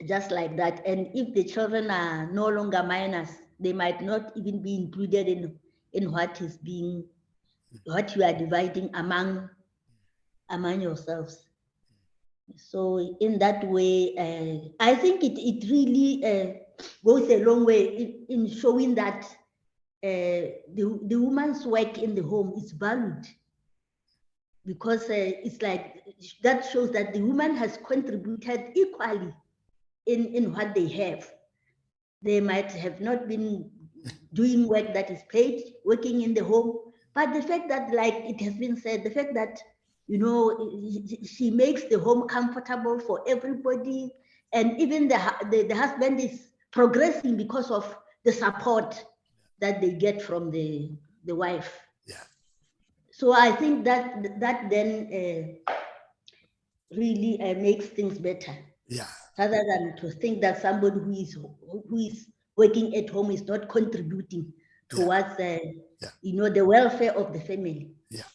Just like that. And if the children are no longer minors, they might not even be included in what you are dividing among yourselves. So in that way, I think it really goes a long way in showing that the woman's work in the home is valued, because it's like that shows that the woman has contributed equally in what they have. They might have not been doing work that is paid, working in the home, but the fact that, like it has been said, the fact that, you know, she makes the home comfortable for everybody, and even the husband is progressing because of the support that they get from the wife. Yeah. So I think that then really makes things better. Yeah. Rather than to think that somebody who is working at home is not contributing towards you know, the welfare of the family. Yeah.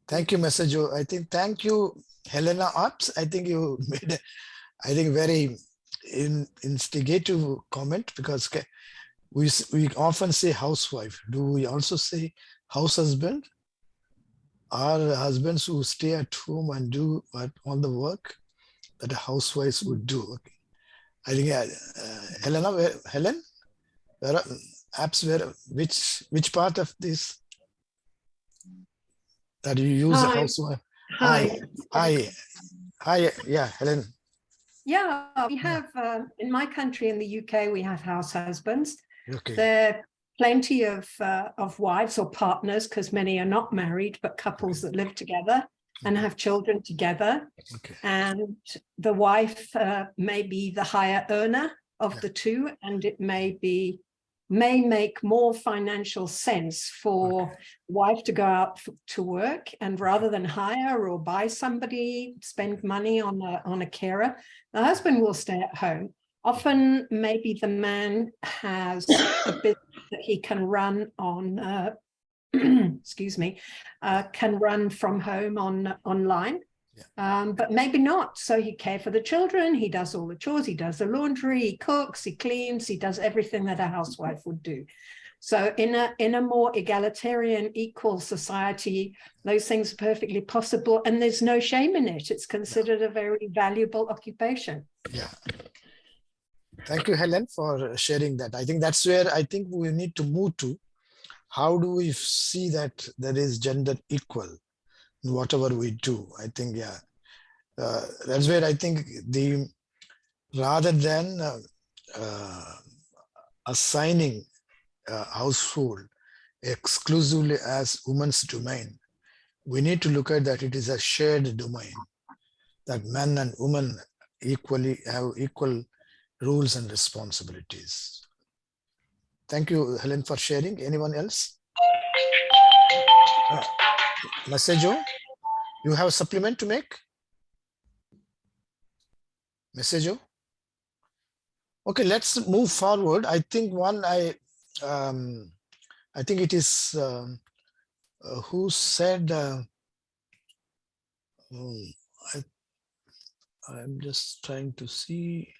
Thank you, Mesajo. I think thank you, Helena Ops. I think you made a very instigative comment, because we often say housewife. Do we also say house husband? Are husbands who stay at home and do all the work that a housewife would do? Okay. I think Helena, Helen, which part of this that you use a housewife? Hi. Yeah, Helen. Yeah, we have in my country, in the UK, we have house husbands. Okay. There are plenty of wives or partners, because many are not married, but couples that live together and have children together. Okay. And the wife may be the higher earner of the two, and it may make more financial sense for wife to go out to work, and rather than hire or buy somebody, spend money on a carer, the husband will stay at home. Often maybe the man has a business that he can run on excuse me, can run from home online, but maybe not. So he cares for the children, he does all the chores, he does the laundry, he cooks, he cleans, he does everything that a housewife would do. So in a more egalitarian, equal society, those things are perfectly possible, and there's no shame in it. It's considered a very valuable occupation. Yeah. Thank you, Helen, for sharing that. I think that's where I think we need to move to. How do we see that there is gender equal in whatever we do? I think, that's where I think rather than assigning household exclusively as women's domain, we need to look at that it is a shared domain, that men and women equally have equal rules and responsibilities. Thank you, Helen, for sharing. Anyone else? Mesajo, you have a supplement to make? Mesajo? Okay, let's move forward. I think I think it is who said, I'm just trying to see.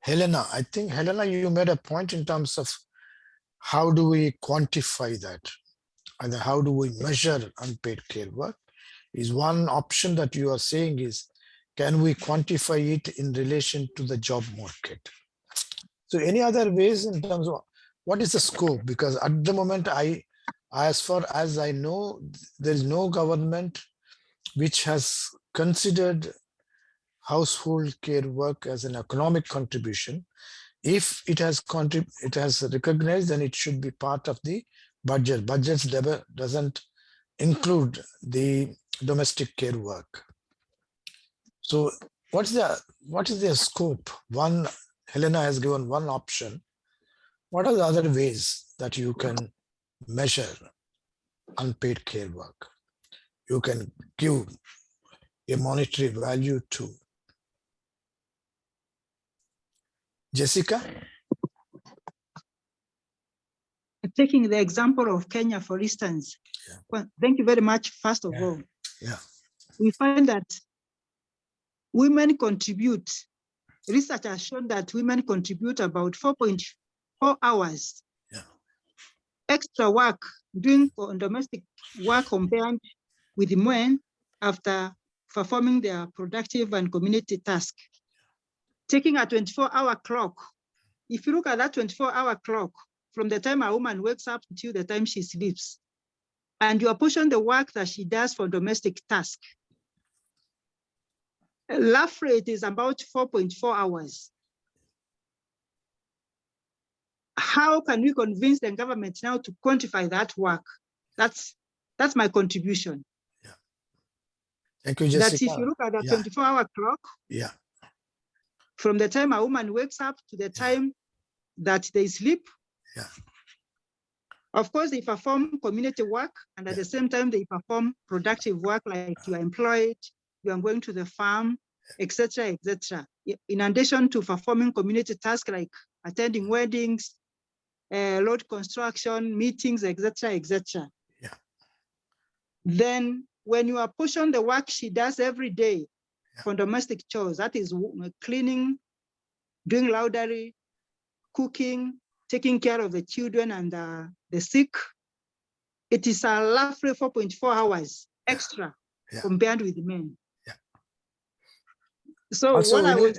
Helena, I think, Helena, you made a point in terms of how do we quantify that, and how do we measure unpaid care work? Is one option that you are saying is, can we quantify it in relation to the job market? So any other ways in terms of what is the scope? Because at the moment, as far as I know, there is no government which has considered household care work as an economic contribution. If it has recognized, then it should be part of the budget. Budgets doesn't include the domestic care work. So what is their scope? One, Helena has given one option. What are the other ways that you can measure unpaid care work? You can give a monetary value to. Jessica? Taking the example of Kenya, for instance, well, thank you very much, first of all. Yeah. We find that women contribute, research has shown that women contribute about 4.4 hours extra work doing domestic work compared with men after performing their productive and community task. Taking a 24-hour clock, if you look at that 24-hour clock, from the time a woman wakes up until the time she sleeps, and you apportion the work that she does for domestic task, laugh rate is about 4.4 hours. How can we convince the government now to quantify that work? That's my contribution. Yeah. Thank you, Jessica. That if you look at the 24-hour clock, from the time a woman wakes up to the time that they sleep, of course, they perform community work, and at the same time, they perform productive work, like you are employed, you are going to the farm, etc., etc. In addition to performing community tasks like attending weddings, road construction, meetings, etc., etc. Then when you apportion the work she does every day for domestic chores, that is cleaning, doing laundry, cooking, taking care of the children and the sick, it is a roughly 4.4 hours extra compared with men. So Also, what I was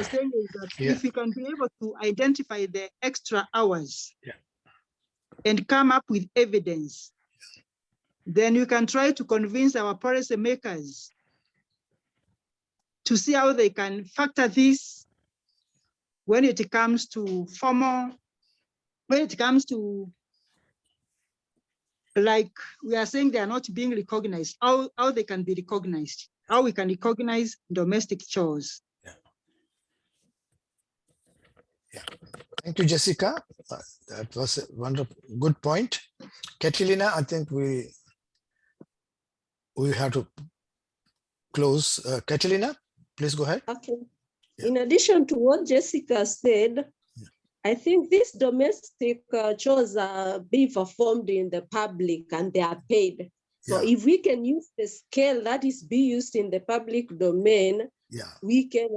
saying is that if you can be able to identify the extra hours and come up with evidence, then you can try to convince our policy makers to see how they can factor this when it comes to like we are saying they are not being recognized, how they can be recognized, how we can recognize domestic chores. Thank you, Jessica. That was a wonderful, good point. Catalina, I think we have to close. Catalina, please go ahead. Okay. In addition to what Jessica said, I think these domestic chores are being performed in the public and they are paid. So if we can use the scale that is being used in the public domain, we can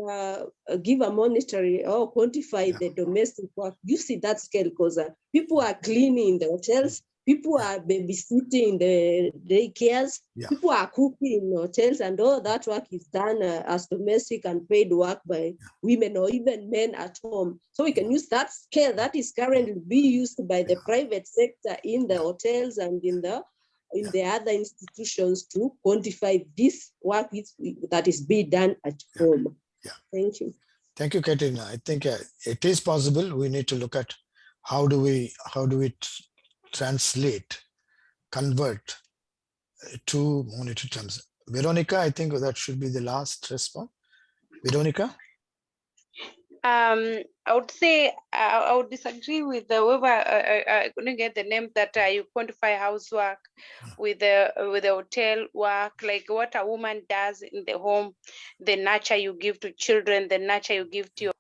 give a monetary or quantify the domestic work. You see that scale because people are cleaning the hotels, people are babysitting the daycares, people are cooking in hotels, and all that work is done as domestic and paid work by women or even men at home. So we can use that scale that is currently being used by the private sector in the hotels and in the other institutions to quantify this work that is being done at home. Thank you. Thank you, Katrina. I think it is possible. We need to look at how do we convert to monetary terms. Veronica, I think that should be the last response. Veronica? I would say I would disagree with whoever I couldn't get the name that you quantify housework with the hotel work, like what a woman does in the home, the nurture you give to children, the nurture you give to your.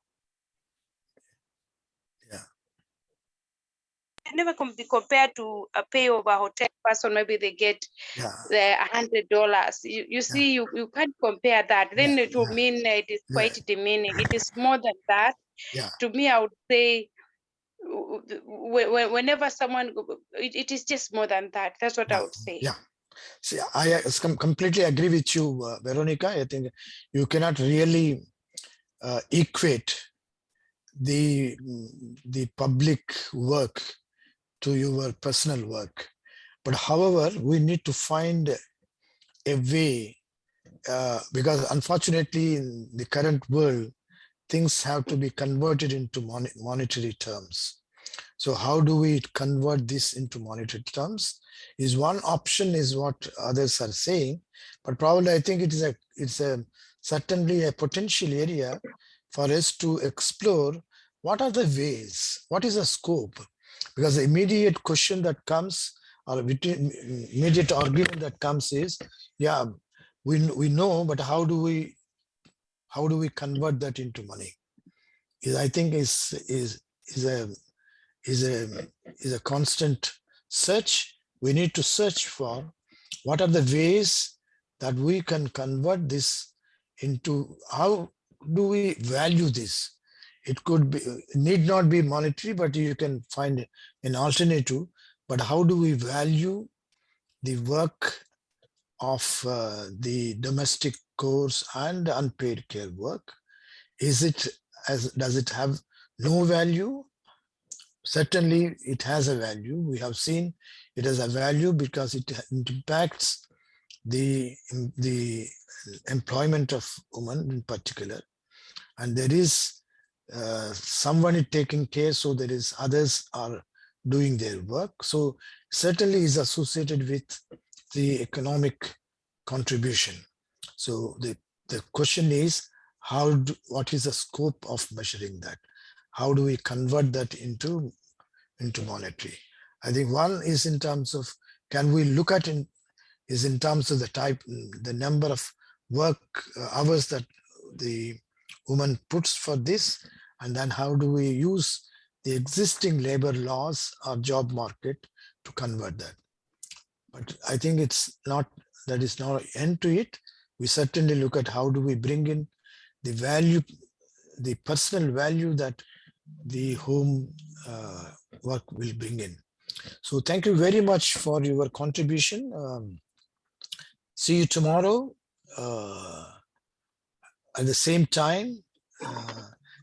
Never can be compared to a pay of a hotel person. Maybe they get the $100. You see, you can't compare that. Then it will mean it is quite demeaning. It is more than that. To me, I would say whenever someone, it is just more than that. That's what I would say. See, I completely agree with you, Veronica. I think you cannot really equate the public work to your personal work. But however, we need to find a way, because unfortunately in the current world, things have to be converted into monetary terms. So how do we convert this into monetary terms? Is one option, is what others are saying, but probably I think it's certainly a potential area for us to explore what are the ways, what is the scope? Because the immediate question that comes, or immediate argument that comes is, yeah, we know, but how do we convert that into money? I think is a constant search. We need to search for what are the ways that we can convert this into, how do we value this? It could be, need not be monetary, but you can find an alternative. But how do we value the work of the domestic chores and unpaid care work? Does it have no value? Certainly it has a value. We have seen it has a value because it impacts the employment of women in particular. And there is someone taking care, so there is others are doing their work. So certainly is associated with the economic contribution. So the question is, what is the scope of measuring that? How do we convert that into monetary? I think one is in terms of, can we look at is in terms of the number of work hours that the woman puts for this, and then how do we use the existing labor laws or job market to convert that? But I think that is not an end to it. We certainly look at how do we bring in the value, the personal value that the home work will bring in. So thank you very much for your contribution. See you tomorrow at the same time.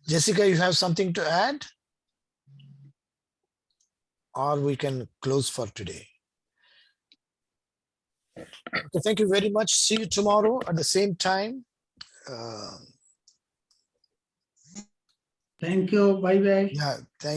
Jessica, you have something to add? Or we can close for today. Okay, thank you very much. See you tomorrow at the same time. Thank you. Bye-bye. Yeah, thank you.